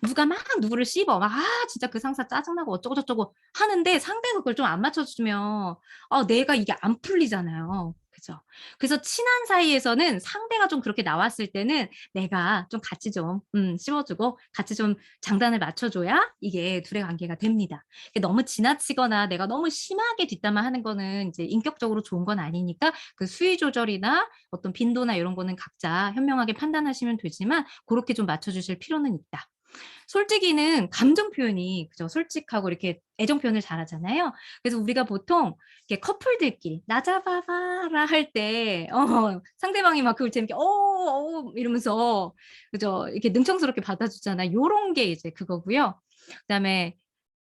누가 막 누구를 씹어. 막 진짜 그 상사 짜증나고 어쩌고저쩌고 하는데 상대가 그걸 좀 안 맞춰주면 내가 이게 안 풀리잖아요. 그죠? 그래서 친한 사이에서는 상대가 좀 그렇게 나왔을 때는 내가 좀 같이 좀 씹어주고 같이 좀 장단을 맞춰줘야 이게 둘의 관계가 됩니다. 너무 지나치거나 내가 너무 심하게 뒷담화하는 거는 이제 인격적으로 좋은 건 아니니까 그 수위 조절이나 어떤 빈도나 이런 거는 각자 현명하게 판단하시면 되지만 그렇게 좀 맞춰주실 필요는 있다. 솔직히는 감정 표현이 그죠? 솔직하고 이렇게 애정 표현을 잘하잖아요. 그래서 우리가 보통 이렇게 커플들끼리 "나 잡아봐라." 할 때 상대방이 막 그걸 재밌게 이러면서 그죠? 이렇게 능청스럽게 받아주잖아요. 요런 게 이제 그거고요. 그다음에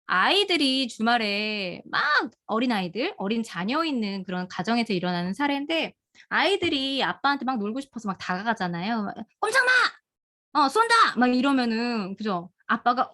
아이들이 주말에 막 어린아이들, 어린 자녀 있는 그런 가정에서 일어나는 사례인데 아이들이 아빠한테 막 놀고 싶어서 막 다가가잖아요. 막 "꼼짝마. 쏜다!" 막 이러면은 그죠? 아빠가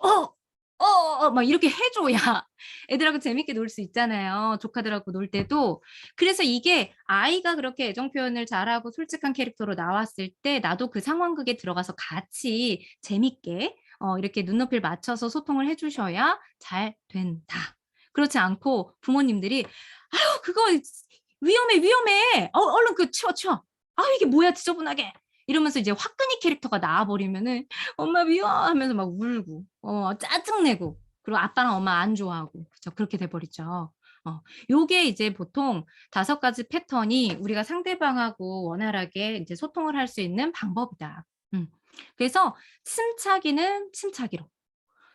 막 이렇게 해 줘야 애들하고 재밌게 놀 수 있잖아요, 조카들하고 놀 때도. 그래서 이게 아이가 그렇게 애정 표현을 잘하고 솔직한 캐릭터로 나왔을 때 나도 그 상황극에 들어가서 같이 재밌게 이렇게 눈높이를 맞춰서 소통을 해 주셔야 잘 된다. 그렇지 않고 부모님들이 "아유 그거 위험해, 위험해. 얼른 그거 치워, 치워. 아 이게 뭐야 지저분하게." 이러면서 이제 화끈이 캐릭터가 나와 버리면은 "엄마 미워." 하면서 막 울고 짜증내고 그리고 아빠랑 엄마 안 좋아하고 그죠. 그렇게 돼 버리죠. 요게 이제 보통 5가지 패턴이 우리가 상대방하고 원활하게 이제 소통을 할 수 있는 방법이다. 그래서 침착이는 침착이로,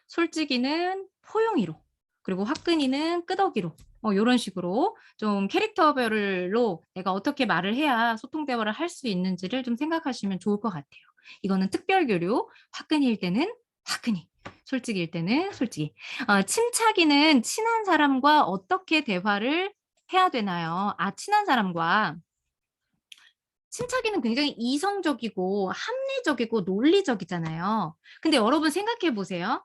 솔직이는 포용이로, 그리고 화끈이는 끄덕이로 요런 식으로 좀 캐릭터별로 내가 어떻게 말을 해야 소통 대화를 할 수 있는지를 좀 생각하시면 좋을 것 같아요. 이거는 특별 교류, 화끈이일 때는 화끈이, 솔직일 때는 솔직히. 침착이는 친한 사람과 어떻게 대화를 해야 되나요? 친한 사람과 침착이는 굉장히 이성적이고 합리적이고 논리적이잖아요. 근데 여러분 생각해 보세요.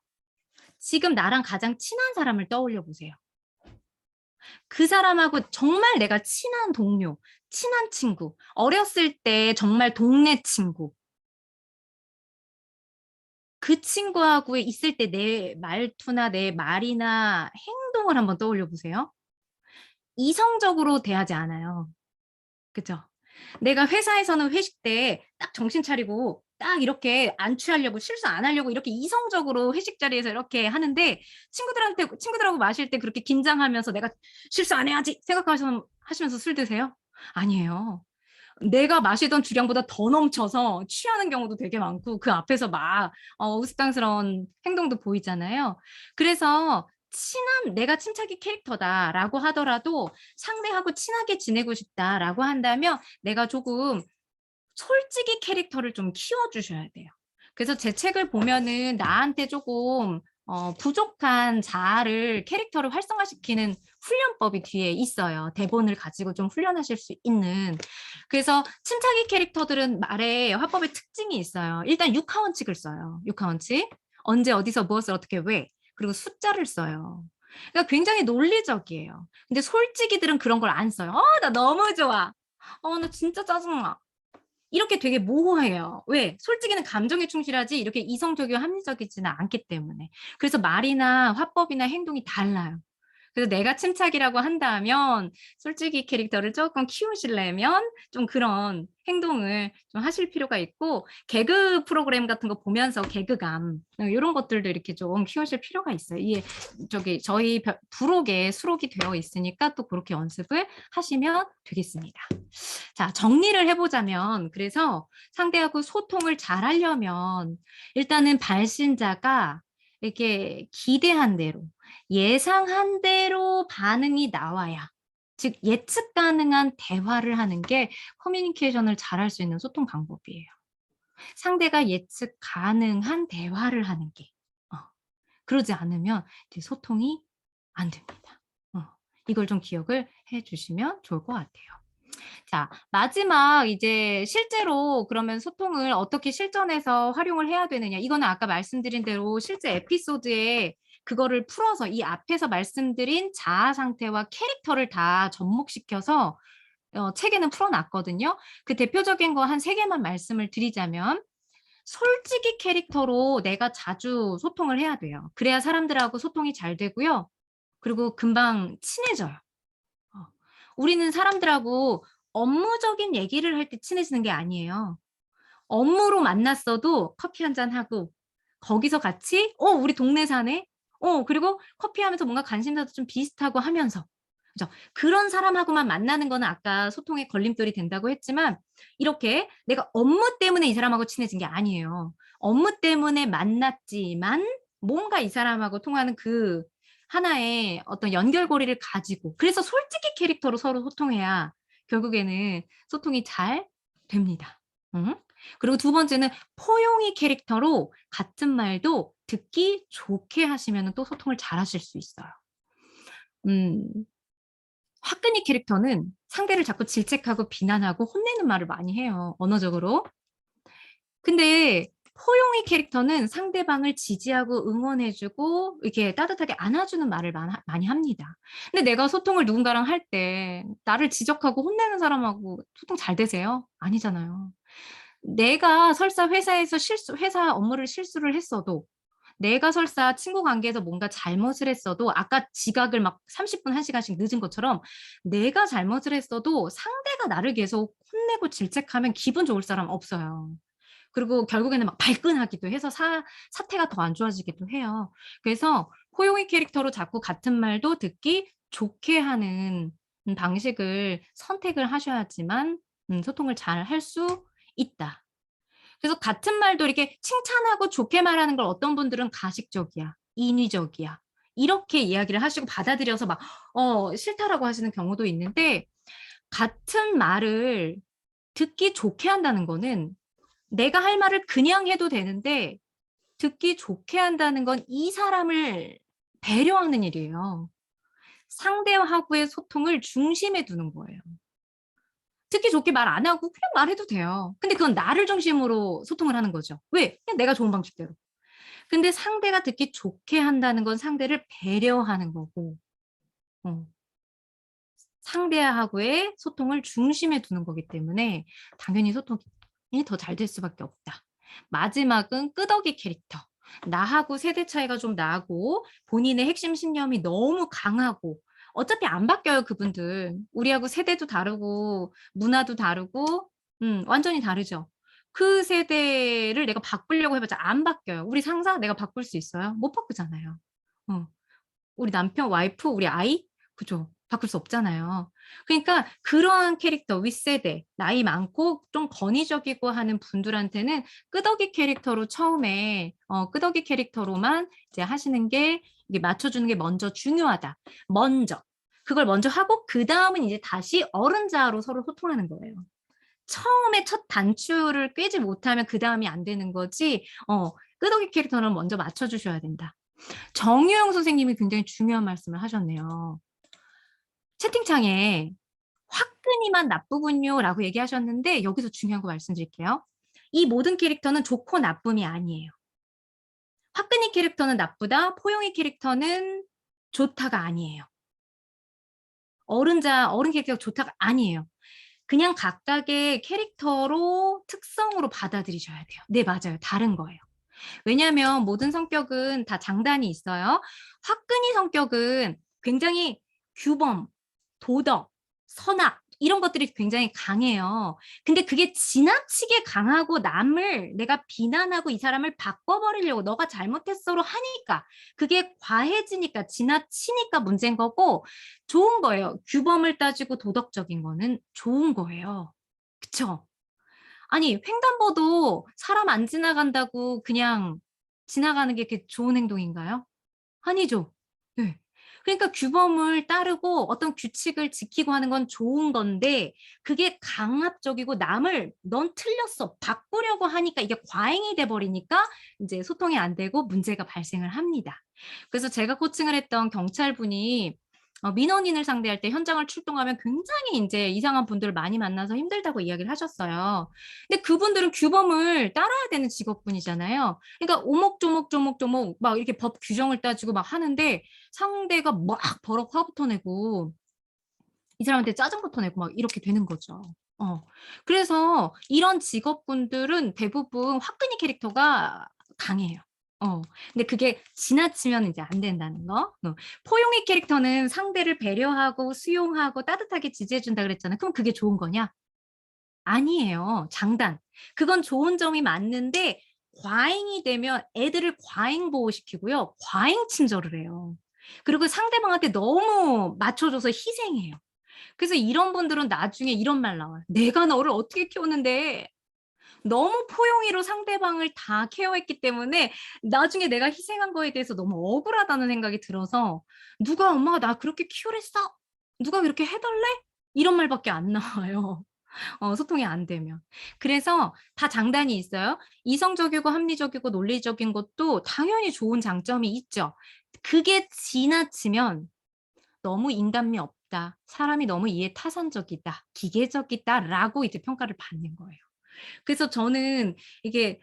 지금 나랑 가장 친한 사람을 떠올려 보세요. 그 사람하고 정말 내가 친한 동료, 친한 친구, 어렸을 때 정말 동네 친구. 그 친구하고 있을 때 내 말투나 내 말이나 행동을 한번 떠올려 보세요. 이성적으로 대하지 않아요. 그죠? 내가 회사에서는 회식 때 딱 정신 차리고 딱 이렇게 안 취하려고 실수 안 하려고 이렇게 이성적으로 회식 자리에서 이렇게 하는데 친구들하고 마실 때 그렇게 긴장하면서 '내가 실수 안 해야지.' 하시면서 술 드세요? 아니에요. 내가 마시던 주량보다 더 넘쳐서 취하는 경우도 되게 많고 그 앞에서 막 우스꽝스러운 행동도 보이잖아요. 그래서 내가 침착이 캐릭터다라고 하더라도 상대하고 친하게 지내고 싶다라고 한다면 내가 조금 솔직히 캐릭터를 좀 키워주셔야 돼요. 그래서 제 책을 보면은 나한테 조금 부족한 캐릭터를 활성화시키는 훈련법이 뒤에 있어요. 대본을 가지고 좀 훈련하실 수 있는. 그래서 침착이 캐릭터들은 말에 화법의 특징이 있어요. 일단 육하원칙을 써요. 육하원칙. 언제 어디서 무엇을 어떻게 왜. 그리고 숫자를 써요. 그러니까 굉장히 논리적이에요. 근데 솔직이들은 그런 걸 안 써요. 나 너무 좋아. 나 진짜 짜증나. 이렇게 되게 모호해요. 왜? 솔직히는 감정에 충실하지 이렇게 이성적이고 합리적이지는 않기 때문에. 그래서 말이나 화법이나 행동이 달라요. 그래서 내가 침착이라고 한다면 솔직히 캐릭터를 조금 키우시려면 좀 그런 행동을 좀 하실 필요가 있고 개그 프로그램 같은 거 보면서 개그감 이런 것들도 이렇게 좀 키우실 필요가 있어요. 이게 저희 부록에 수록이 되어 있으니까 또 그렇게 연습을 하시면 되겠습니다. 자, 정리를 해보자면 그래서 상대하고 소통을 잘 하려면 일단은 발신자가 이렇게 기대한 대로 예상한 대로 반응이 나와야 즉 예측 가능한 대화를 하는 게 커뮤니케이션을 잘할 수 있는 소통 방법이에요. 상대가 예측 가능한 대화를 하는 게 그러지 않으면 이제 소통이 안 됩니다. 이걸 좀 기억을 해주시면 좋을 것 같아요. 자, 마지막 이제 실제로 그러면 소통을 어떻게 실전에서 활용을 해야 되느냐. 이거는 아까 말씀드린 대로 실제 에피소드에 그거를 풀어서 이 앞에서 말씀드린 자아 상태와 캐릭터를 다 접목시켜서 책에는 풀어놨거든요. 그 대표적인 거 한 3개만 말씀을 드리자면 솔직히 캐릭터로 내가 자주 소통을 해야 돼요. 그래야 사람들하고 소통이 잘 되고요. 그리고 금방 친해져요. 우리는 사람들하고 업무적인 얘기를 할 때 친해지는 게 아니에요. 업무로 만났어도 커피 한잔 하고 거기서 같이 우리 동네 사네. 그리고 커피하면서 뭔가 관심사도 좀 비슷하고 하면서 그죠? 그런 사람하고만 만나는 거는 아까 소통의 걸림돌이 된다고 했지만 이렇게 내가 업무 때문에 이 사람하고 친해진 게 아니에요. 업무 때문에 만났지만 뭔가 이 사람하고 통하는 그 하나의 어떤 연결고리를 가지고 그래서 솔직히 캐릭터로 서로 소통해야 결국에는 소통이 잘 됩니다. 응? 그리고 두 번째는 포용이 캐릭터로 같은 말도 듣기 좋게 하시면 또 소통을 잘 하실 수 있어요. 화끈이 캐릭터는 상대를 자꾸 질책하고 비난하고 혼내는 말을 많이 해요. 언어적으로. 근데 포용이 캐릭터는 상대방을 지지하고 응원해주고 이렇게 따뜻하게 안아주는 말을 많이 합니다. 근데 내가 소통을 누군가랑 할 때 나를 지적하고 혼내는 사람하고 소통 잘 되세요? 아니잖아요. 내가 설사 회사에서 회사 업무를 실수를 했어도 내가 설사 친구 관계에서 뭔가 잘못을 했어도 아까 지각을 막 30분, 1시간씩 늦은 것처럼 내가 잘못을 했어도 상대가 나를 계속 혼내고 질책하면 기분 좋을 사람 없어요. 그리고 결국에는 막 발끈하기도 해서 사태가 더 안 좋아지기도 해요. 그래서 호용이 캐릭터로 자꾸 같은 말도 듣기 좋게 하는 방식을 선택을 하셔야지만 소통을 잘 할 수 있다. 그래서 같은 말도 이렇게 칭찬하고 좋게 말하는 걸 어떤 분들은 가식적이야, 인위적이야. 이렇게 이야기를 하시고 받아들여서 막 싫다라고 하시는 경우도 있는데 같은 말을 듣기 좋게 한다는 거는 내가 할 말을 그냥 해도 되는데 듣기 좋게 한다는 건 이 사람을 배려하는 일이에요. 상대하고의 소통을 중심에 두는 거예요. 듣기 좋게 말 안 하고 그냥 말해도 돼요. 근데 그건 나를 중심으로 소통을 하는 거죠. 왜? 그냥 내가 좋은 방식대로. 근데 상대가 듣기 좋게 한다는 건 상대를 배려하는 거고 상대하고의 소통을 중심에 두는 거기 때문에 당연히 소통이 더 잘 될 수밖에 없다. 마지막은 끄덕이 캐릭터. 나하고 세대 차이가 좀 나고 본인의 핵심 신념이 너무 강하고 어차피 안 바뀌어요, 그분들. 우리하고 세대도 다르고 문화도 다르고 완전히 다르죠. 그 세대를 내가 바꾸려고 해봤자 안 바뀌어요. 우리 상사 내가 바꿀 수 있어요? 못 바꾸잖아요. 우리 남편, 와이프, 우리 아이? 그죠? 바꿀 수 없잖아요. 그러니까 그러한 캐릭터, 윗세대, 나이 많고 좀 권위적이고 하는 분들한테는 끄덕이 캐릭터로 처음에 끄덕이 캐릭터로만 이제 하시는 게 이게 맞춰주는 게 먼저 중요하다. 먼저. 그걸 먼저 하고 그다음은 이제 다시 어른자로 서로 소통하는 거예요. 처음에 첫 단추를 꿰지 못하면 그다음이 안 되는 거지. 끄덕이 캐릭터는 먼저 맞춰주셔야 된다. 정유영 선생님이 굉장히 중요한 말씀을 하셨네요. 채팅창에 화끈이만 나쁘군요라고 얘기하셨는데 여기서 중요한 거 말씀드릴게요. 이 모든 캐릭터는 좋고 나쁨이 아니에요. 화끈이 캐릭터는 나쁘다, 포용이 캐릭터는 좋다가 아니에요. 어른 캐릭터가 좋다가 아니에요. 그냥 각각의 캐릭터로 특성으로 받아들이셔야 돼요. 네, 맞아요. 다른 거예요. 왜냐하면 모든 성격은 다 장단이 있어요. 화끈이 성격은 굉장히 규범, 도덕, 선악 이런 것들이 굉장히 강해요. 근데 그게 지나치게 강하고 남을 내가 비난하고 이 사람을 바꿔버리려고 너가 잘못했어로 하니까 그게 과해지니까 지나치니까 문제인 거고 좋은 거예요. 규범을 따지고 도덕적인 거는 좋은 거예요. 그쵸? 아니 횡단보도 사람 안 지나간다고 그냥 지나가는 게 그렇게 좋은 행동인가요? 아니죠. 네. 그러니까 규범을 따르고 어떤 규칙을 지키고 하는 건 좋은 건데 그게 강압적이고 남을 "넌 틀렸어." 바꾸려고 하니까 이게 과잉이 돼 버리니까 인제 소통이 안 되고 문제가 발생을 합니다. 그래서 제가 코칭을 했던 경찰분이 민원인을 상대할 때 현장을 출동하면 굉장히 인제 이상한 분들을 많이 만나서 힘들다고 이야기를 하셨어요. 근데 그분들은 규범을 따라야 되는 직업군이잖아요. 그러니까 오목조목조목조목 막 이렇게 법 규정을 따지고 막 하는데 상대가 막 버럭 화부터 내고 이 사람한테 짜증부터 내고 막 이렇게 되는 거죠. 그래서 이런 직업군들은 대부분 화끈이 캐릭터가 강해요. 근데 그게 지나치면 이제 안 된다는 거. 포용이 캐릭터는 상대를 배려하고 수용하고 따뜻하게 지지해 준다 그랬잖아요. 그럼 그게 좋은 거냐? 아니에요. 장단. 그건 좋은 점이 맞는데 과잉이 되면 애들을 과잉 보호시키고요. 과잉 친절을 해요. 그리고 상대방한테 너무 맞춰줘서 희생해요. 그래서 이런 분들은 나중에 이런 말 나와요. "내가 너를 어떻게 키웠는데." 너무 포용이로 상대방을 다 케어했기 때문에 나중에 내가 희생한 거에 대해서 너무 억울하다는 생각이 들어서 "누가 엄마가 나 그렇게 키우랬어? 누가 그렇게 해 달래?" 이런 말밖에 안 나와요. 소통이 안 되면. 그래서 다 장단이 있어요. 이성적이고 합리적이고 논리적인 것도 당연히 좋은 장점이 있죠. 그게 지나치면 '너무 인간미 없다. 사람이 너무 이해타산적이다. 기계적이다.'라고 이제 평가를 받는 거예요. 그래서 저는 이게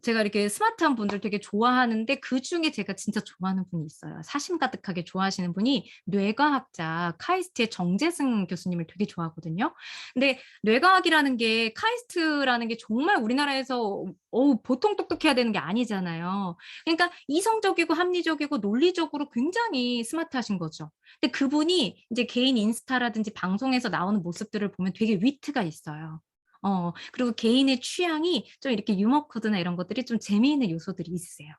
제가 이렇게 스마트한 분들 되게 좋아하는데 그중에 제가 진짜 좋아하는 분이 있어요. 사심 가득하게 좋아하시는 분이 뇌과학자 카이스트의 정재승 교수님을 되게 좋아하거든요. 근데 뇌과학이라는 게 카이스트라는 게 정말 우리나라에서 보통 똑똑해야 되는 게 아니잖아요. 그러니까 이성적이고 합리적이고 논리적으로 굉장히 스마트하신 거죠. 근데 그분이 이제 개인 인스타라든지 방송에서 나오는 모습들을 보면 되게 위트가 있어요. 그리고 개인의 취향이 좀 이렇게 유머 코드나 이런 것들이 좀 재미있는 요소들이 있으세요.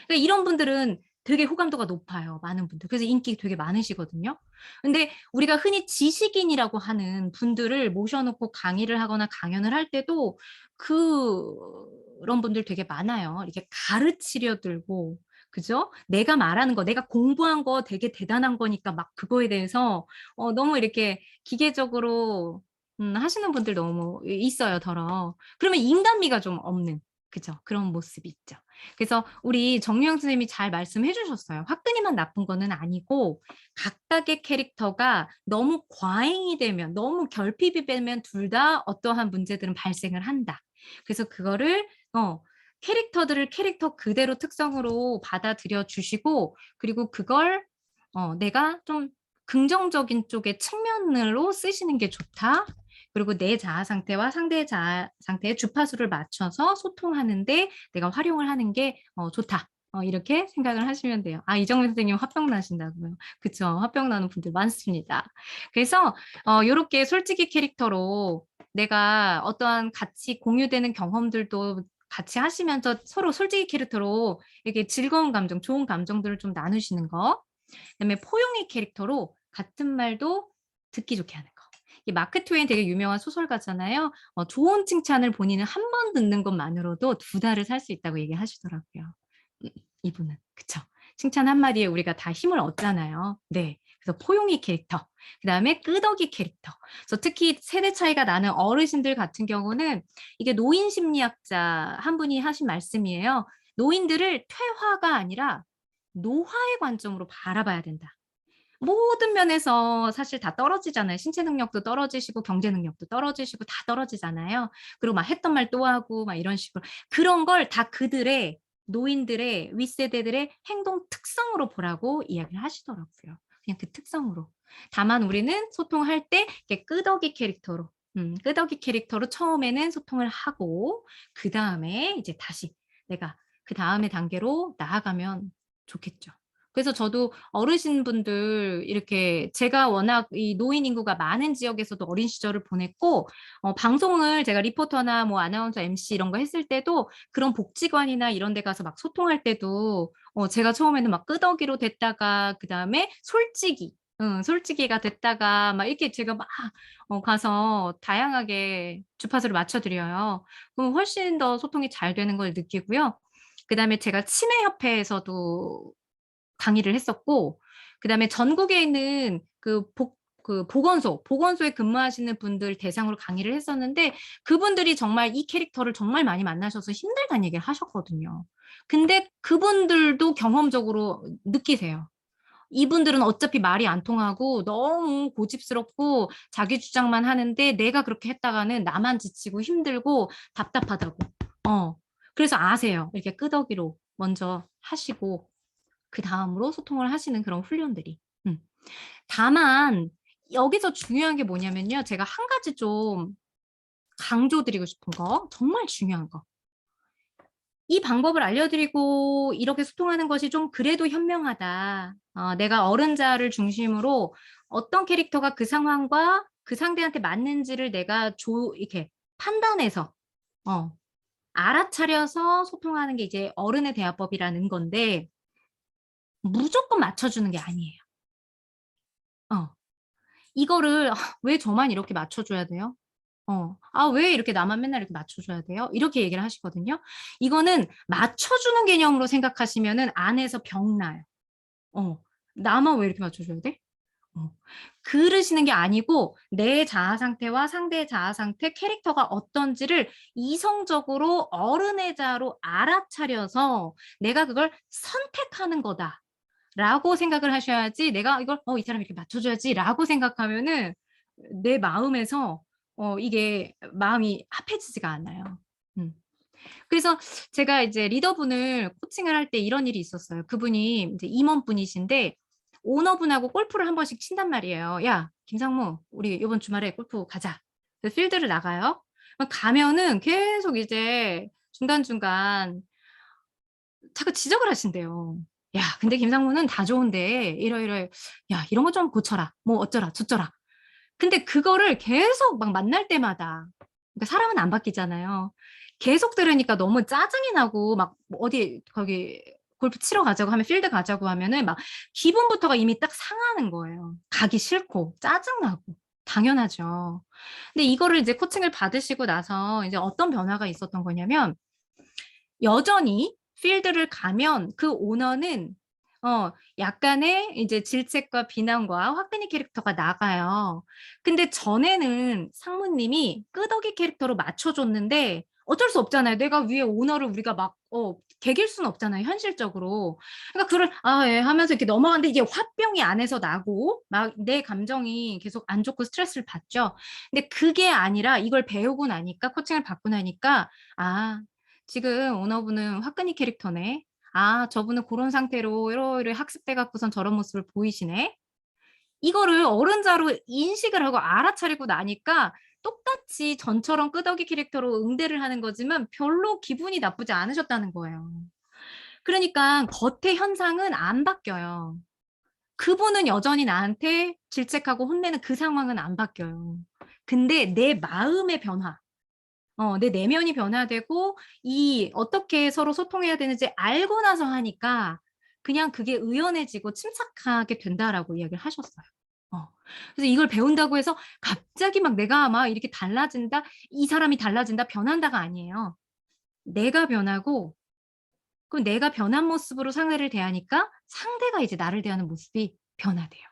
그러니까 이런 분들은 되게 호감도가 높아요, 많은 분들. 그래서 인기 되게 많으시거든요. 근데 우리가 흔히 지식인이라고 하는 분들을 모셔 놓고 강의를 하거나 강연을 할 때도 그런 분들 되게 많아요. 이렇게 가르치려 들고 그죠? 내가 말하는 거 내가 공부한 거 되게 대단한 거니까 막 그거에 대해서 너무 이렇게 기계적으로 하시는 분들 너무 있어요 더러. 그러면 인간미가 좀 없는 그죠? 그런 모습이 있죠. 그래서 우리 정유영 선생님이 잘 말씀해 주셨어요. 화끈이만 나쁜 거는 아니고 각각의 캐릭터가 너무 과잉이 되면 너무 결핍이 되면 둘 다 어떠한 문제들은 발생을 한다. 그래서 그거를 캐릭터들을 캐릭터 그대로 특성으로 받아들여 주시고 그리고 그걸 내가 좀 긍정적인 쪽의 측면으로 쓰시는 게 좋다. 그리고 내 자아 상태와 상대의 자아 상태의 주파수를 맞춰서 소통하는 데 내가 활용을 하는 게 좋다. 이렇게 생각을 하시면 돼요. 아 이정민 선생님 화병 나신다고요. 그쵸. 화병 나는 분들 많습니다. 그래서 요렇게 솔직히 캐릭터로 내가 어떠한 같이 공유되는 경험들도 같이 하시면서 서로 솔직히 캐릭터로 이렇게 즐거운 감정, 좋은 감정들을 좀 나누시는 거. 그다음에 포용의 캐릭터로 같은 말도 듣기 좋게 하는 거. 이 마크 트웨인 되게 유명한 소설가잖아요. 좋은 칭찬을 본인은 한 번 듣는 것만으로도 2달을 살 수 있다고 얘기하시더라고요. 이분은. 그쵸. 칭찬 한마디에 우리가 다 힘을 얻잖아요. 네. 그래서 포용이 캐릭터, 그다음에 끄덕이 캐릭터. 그래서 특히 세대 차이가 나는 어르신들 같은 경우는 이게 노인 심리학자 한 분이 하신 말씀이에요. 노인들을 퇴화가 아니라 노화의 관점으로 바라봐야 된다. 모든 면에서 사실 다 떨어지잖아요. 신체 능력도 떨어지시고 경제 능력도 떨어지시고 다 떨어지잖아요. 그리고 막 했던 말 또 하고 막 이런 식으로 그런 걸 다 그들의 노인들의 윗세대들의 행동 특성으로 보라고 이야기를 하시더라고요. 그냥 그 특성으로. 다만 우리는 소통할 때 이렇게 끄덕이 캐릭터로 끄덕이 캐릭터로 처음에는 소통을 하고 그다음에 이제 다시 내가 그다음에 단계로 나아가면 좋겠죠. 그래서 저도 어르신분들 이렇게 제가 워낙 이 노인 인구가 많은 지역에서도 어린 시절을 보냈고 방송을 제가 리포터나 뭐 아나운서 MC 이런 거 했을 때도 그런 복지관이나 이런 데 가서 막 소통할 때도 제가 처음에는 막 끄덕이로 됐다가 그다음에 솔직히가 됐다가 막 이렇게 제가 막 가서 다양하게 주파수를 맞춰 드려요. 그럼 훨씬 더 소통이 잘 되는 걸 느끼고요. 그다음에 제가 치매협회에서도 강의를 했었고 그다음에 전국에 있는 그 보건소에 근무하시는 분들 대상으로 강의를 했었는데 그분들이 정말 이 캐릭터를 정말 많이 만나셔서 힘들다는 얘기를 하셨거든요. 근데 그분들도 경험적으로 느끼세요. 이분들은 어차피 말이 안 통하고 너무 고집스럽고 자기 주장만 하는데 내가 그렇게 했다가는 나만 지치고 힘들고 답답하다고. 그래서 아세요. 이렇게 끄덕이로 먼저 하시고 그다음으로 소통을 하시는 그런 훈련들이. 다만 여기서 중요한 게 뭐냐면요. 제가 한 가지 좀 강조드리고 싶은 거, 정말 중요한 거. 이 방법을 알려드리고 이렇게 소통하는 것이 좀 그래도 현명하다. 내가 어른자를 중심으로 어떤 캐릭터가 그 상황과 그 상대한테 맞는지를 내가 이렇게 판단해서 알아차려서 소통하는 게 이제 어른의 대화법이라는 건데 무조건 맞춰주는 게 아니에요. 이거를 왜 저만 이렇게 맞춰줘야 돼요? 왜 이렇게 나만 맨날 이렇게 맞춰줘야 돼요? 이렇게 얘기를 하시거든요. 이거는 맞춰주는 개념으로 생각하시면은 안에서 병나요. 나만 왜 이렇게 맞춰줘야 돼? 그러시는 게 아니고 내 자아 상태와 상대의 자아 상태, 캐릭터가 어떤지를 이성적으로 어른의 자로 알아차려서 내가 그걸 선택하는 거다. 라고 생각을 하셔야지 내가 이걸 '이 사람 이렇게 맞춰줘야지.'라고 생각하면은 내 마음에서 이게 마음이 합해지지가 않아요. 음. 그래서 제가 이제 리더분을 코칭을 할 때 이런 일이 있었어요. 그분이 이제 임원분이신데 오너분하고 골프를 한 번씩 친단 말이에요. "야 김상무 우리 이번 주말에 골프 가자." 그래서 필드를 나가요. 가면은 계속 이제 중간중간 자꾸 지적을 하신대요. "야 근데 김상무는 다 좋은데 이러이러 야 이런 거 좀 고쳐라." 뭐 어쩌라 저쩌라. 근데 그거를 계속 막 만날 때마다 그러니까 사람은 안 바뀌잖아요. 계속 들으니까 너무 짜증이 나고 막 뭐 어디 거기 골프 치러 가자고 하면 필드 가자고 하면은 막 기분부터가 이미 딱 상하는 거예요. 가기 싫고 짜증나고. 당연하죠. 근데 이거를 이제 코칭을 받으시고 나서 이제 어떤 변화가 있었던 거냐면 여전히 필드를 가면 그 오너는 약간의 이제 질책과 비난과 화끈이 캐릭터가 나가요. 근데 전에는 상무님이 끄덕이 캐릭터로 맞춰 줬는데 어쩔 수 없잖아요. 내가 위에 오너를 우리가 막 개길 수는 없잖아요, 현실적으로. 그러니까 그걸 "아 예." 하면서 이렇게 넘어가는데 이게 화병이 안에서 나고 막 내 감정이 계속 안 좋고 스트레스를 받죠. 근데 그게 아니라 이걸 배우고 나니까 코칭을 받고 나니까 '아 지금 오너분은 화끈이 캐릭터네. 저분은 고런 상태로 이러이러 학습돼 갖고선 저런 모습을 보이시네.' 이거를 어른자로 인식을 하고 알아차리고 나니까 똑같이 전처럼 끄덕이 캐릭터로 응대를 하는 거지만 별로 기분이 나쁘지 않으셨다는 거예요. 그러니까 겉의 현상은 안 바뀌어요. 그분은 여전히 나한테 질책하고 혼내는 그 상황은 안 바뀌어요. 근데 내 마음의 변화 내 내면이 변화되고 이 어떻게 서로 소통해야 되는지 알고 나서 하니까 그냥 그게 의연해지고 침착하게 된다라고 이야기를 하셨어요. 그래서 이걸 배운다고 해서 갑자기 막 내가 막 이렇게 달라진다, 이 사람이 달라진다, 변한다가 아니에요. 내가 변하고 그럼 내가 변한 모습으로 상대를 대하니까 상대가 이제 나를 대하는 모습이 변화돼요.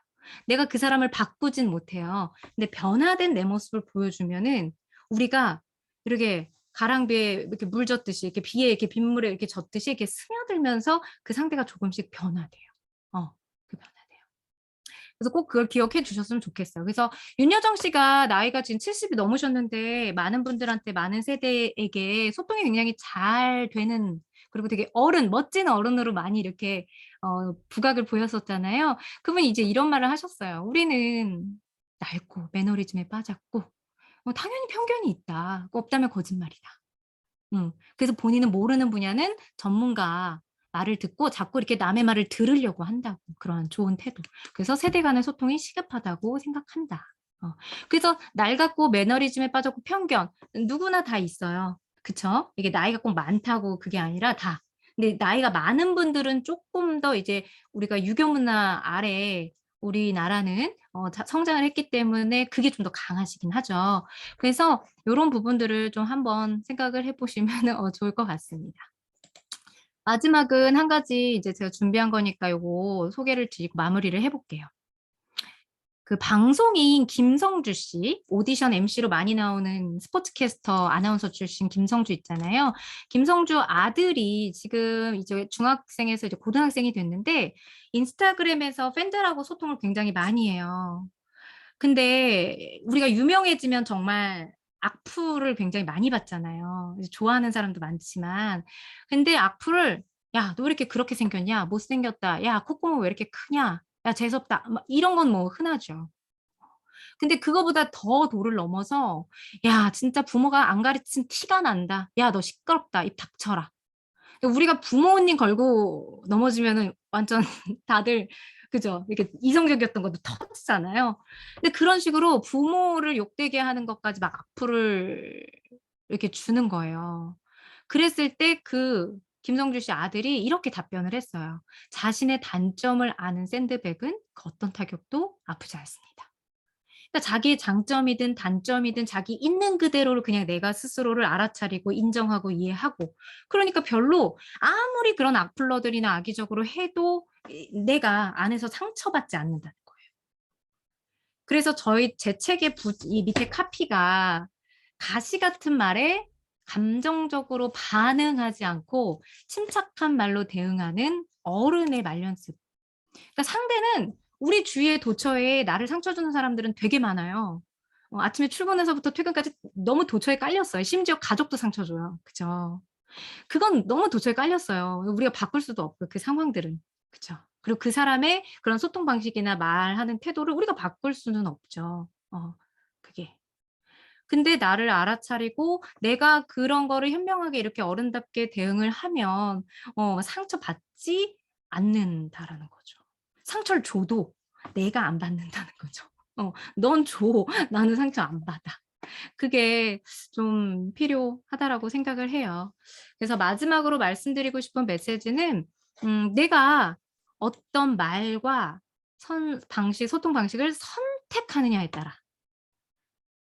내가 그 사람을 바꾸진 못해요. 근데 변화된 내 모습을 보여주면은 우리가 이렇게 가랑비에 이렇게 물 젖듯이 이렇게 비에 이렇게 빗물에 이렇게 젖듯이 이렇게 스며들면서 그 상대가 조금씩 변화돼요. 변화돼요. 그래서 꼭 그걸 기억해 주셨으면 좋겠어요. 그래서 윤여정 씨가 나이가 지금 70이 넘으셨는데 많은 분들한테 많은 세대에게 소통이 굉장히 잘 되는 그리고 되게 멋진 어른으로 많이 이렇게 부각을 보였었잖아요. 그분이 이제 이런 말을 하셨어요. "우리는 낡고 매너리즘에 빠졌고 당연히 편견이 있다. 없다면 거짓말이다." 그래서 본인은 모르는 분야는 전문가 말을 듣고 자꾸 이렇게 남의 말을 들으려고 한다고. 그런 좋은 태도. 그래서 세대 간의 소통이 시급하다고 생각한다. 그래서 낡았고 매너리즘에 빠졌고 편견 누구나 다 있어요. 그쵸? 이게 나이가 꼭 많다고 그게 아니라 다. 근데 나이가 많은 분들은 조금 더 이제 우리가 유교 문화 아래 우리나라는 성장을 했기 때문에 그게 좀 더 강하시긴 하죠. 그래서 요런 부분들을 좀 한번 생각을 해 보시면은 좋을 것 같습니다. 마지막은 한 가지 이제 제가 준비한 거니까 요거 소개를 드리고 마무리를 해 볼게요. 그 방송인 김성주 씨, 오디션 MC로 많이 나오는 스포츠캐스터 아나운서 출신 김성주 있잖아요. 김성주 아들이 지금 이제 중학생에서 이제 고등학생이 됐는데 인스타그램에서 팬들하고 소통을 굉장히 많이 해요. 근데 우리가 유명해지면 정말 악플을 굉장히 많이 받잖아요. 이제 좋아하는 사람도 많지만. 근데 악플을 "야 너 왜 이렇게 그렇게 생겼냐? 못생겼다. 야 콧구멍 왜 이렇게 크냐? 야 재수없다." 막 이런 건 뭐 흔하죠. 근데 그거보다 더 도를 넘어서 "야 진짜 부모가 안 가르친 티가 난다. 야 너 시끄럽다. 입 닥쳐라." 우리가 부모님 걸고 넘어지면은 완전 다들 그죠? 이렇게 이성적이었던 것도 터지잖아요. 근데 그런 식으로 부모를 욕되게 하는 것까지 막 악플을 이렇게 주는 거예요. 그랬을 때 그 김성주 씨 아들이 이렇게 답변을 했어요. "자신의 단점을 아는 샌드백은 그 어떤 타격도 아프지 않습니다." 그러니까 자기의 장점이든 단점이든 자기 있는 그대로를 그냥 내가 스스로를 알아차리고 인정하고 이해하고 그러니까 별로 아무리 그런 악플러들이나 악의적으로 해도 내가 안에서 상처받지 않는다는 거예요. 그래서 제 책의 이 밑에 카피가 가시 같은 말에 감정적으로 반응하지 않고 침착한 말로 대응하는 어른의 말년습. 그러니까 상대는 우리 주위에 도처에 나를 상처 주는 사람들은 되게 많아요. 아침에 출근해서부터 퇴근까지 너무 도처에 깔렸어요. 심지어 가족도 상처 줘요. 그죠? 그건 너무 도처에 깔렸어요. 우리가 바꿀 수도 없고요, 그 상황들은. 그쵸? 그리고 그 사람의 그런 소통 방식이나 말하는 태도를 우리가 바꿀 수는 없죠. 그게. 근데 나를 알아차리고 내가 그런 거를 현명하게 이렇게 어른답게 대응을 하면 상처받지 않는다라는 거죠. 상처를 줘도 내가 안 받는다는 거죠. "넌 줘. 나는 상처 안 받아." 그게 좀 필요하다라고 생각을 해요. 그래서 마지막으로 말씀드리고 싶은 메시지는 내가 어떤 말과 소통 방식을 선택하느냐에 따라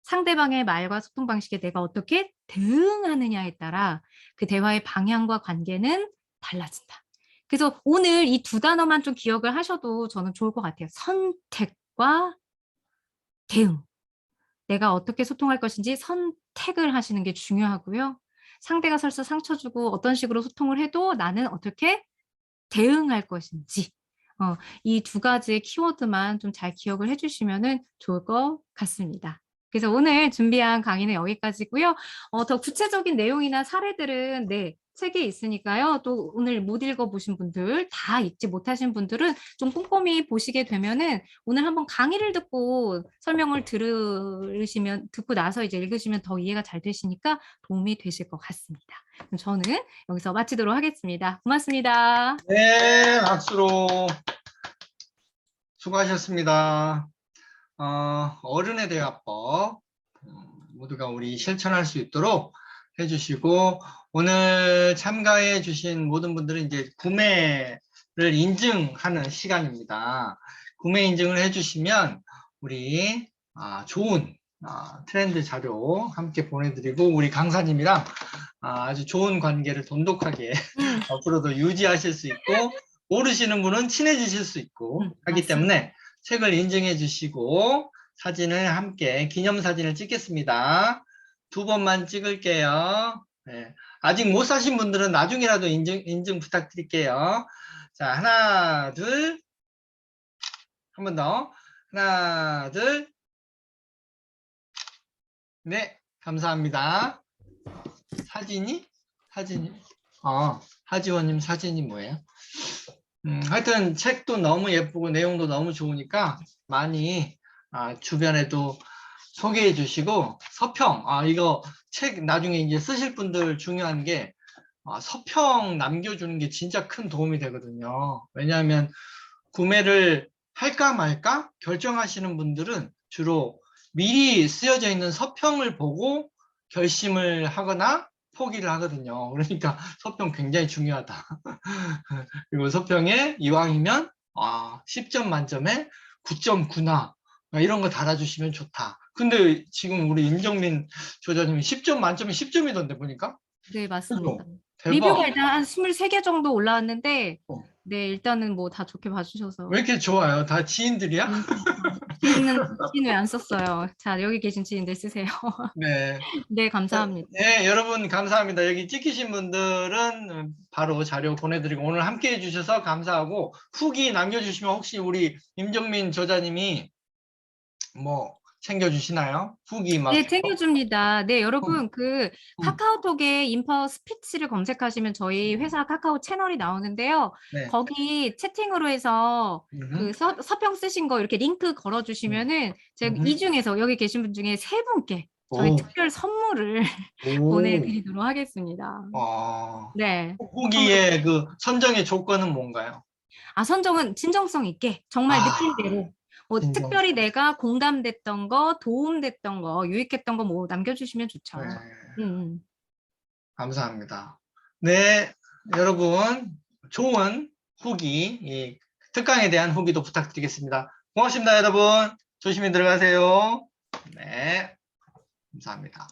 상대방의 말과 소통 방식에 내가 어떻게 대응하느냐에 따라 그 대화의 방향과 관계는 달라진다. 그래서 오늘 이 두 단어만 좀 기억을 하셔도 저는 좋을 것 같아요. 선택과 대응. 내가 어떻게 소통할 것인지 선택을 하시는 게 중요하고요. 상대가 설사 상처 주고 어떤 식으로 소통을 해도 나는 어떻게 대응할 것인지 이 두 가지의 키워드만 좀 잘 기억을 해 주시면은 좋을 것 같습니다. 그래서 오늘 준비한 강의는 여기까지고요. 더 구체적인 내용이나 사례들은 네 책에 있으니까요. 또 오늘 못 읽어 보신 분들 다 읽지 못하신 분들은 좀 꼼꼼히 보시게 되면은 오늘 한번 강의를 듣고 설명을 듣고 나서 이제 읽으시면 더 이해가 잘 되시니까 도움이 되실 것 같습니다. 그럼 저는 여기서 마치도록 하겠습니다. 고맙습니다. 네, 박수로 수고하셨습니다. 어른의 대화법 모두가 우리 실천할 수 있도록 해주시고 오늘 참가해 주신 모든 분들은 이제 구매를 인증하는 시간입니다. 구매 인증을 해주시면 우리 좋은 트렌드 자료 함께 보내드리고 우리 강사님이랑 아주 좋은 관계를 돈독하게 앞으로도 유지하실 수 있고 모르시는 분은 친해지실 수 있고 하기 맞습니다. 때문에 책을 인증해 주시고 사진을 함께 기념사진을 찍겠습니다. 2번만 찍을게요. 네. 아직 못 사신 분들은 나중에라도 인증 부탁드릴게요. 자, 하나, 둘, 한 번 더. 하나, 둘, 네, 감사합니다. 사진이? 하지원님 사진이 뭐예요? 하여튼 책도 너무 예쁘고 내용도 너무 좋으니까 많이 주변에도 소개해 주시고 서평, 이거 책 나중에 이제 쓰실 분들 중요한 게 서평 남겨주는 게 진짜 큰 도움이 되거든요. 왜냐하면 구매를 할까 말까 결정하시는 분들은 주로 미리 쓰여져 있는 서평을 보고 결심을 하거나 포기를 하거든요. 그러니까 서평 굉장히 중요하다. 그리고 서평에 이왕이면 10점 만점에 9.9나 이런 거 달아주시면 좋다. 근데 지금 우리 임정민 조자님이 10점 만점에 10점이던데 보니까? 네, 맞습니다. 그죠? 리뷰가 대박. 일단 한 23개 정도 올라왔는데, 어. 네, 일단은 뭐 다 좋게 왜 봐주셔서. 이렇게 좋아요? 다 지인들이야? 지인은 왜 안 썼어요? 자, 여기 계신 지인들 쓰세요. 네. 네, 감사합니다. 네, 여러분 감사합니다. 여기 찍히신 분들은 바로 자료 보내드리고 오늘 함께 해주셔서 감사하고 후기 남겨주시면 혹시 우리 임정민 저자님이 뭐 챙겨주시나요? 후기 막. 네, 챙겨줍니다. 네, 음, 여러분, 그 카카오톡에 인파워 스피치를 검색하시면 저희 회사 카카오 채널이 나오는데요. 네. 거기 채팅으로 해서 그 서평 쓰신 거 이렇게 링크 걸어주시면은 제가 이 중에서 여기 계신 분 중에 3분께 저희 오, 특별 선물을 오, 보내드리도록 하겠습니다. 아, 네. 후기의 그 선정의 조건은 뭔가요? 선정은 진정성 있게 정말 아, 느낌대로 뭐 진정. 특별히 내가 공감됐던 거, 도움됐던 거, 유익했던 거 뭐 남겨주시면 좋죠. 네, 음. 감사합니다. 네, 여러분 좋은 후기, 이 특강에 대한 후기도 부탁드리겠습니다. 고맙습니다, 여러분. 조심히 들어가세요. 네, 감사합니다.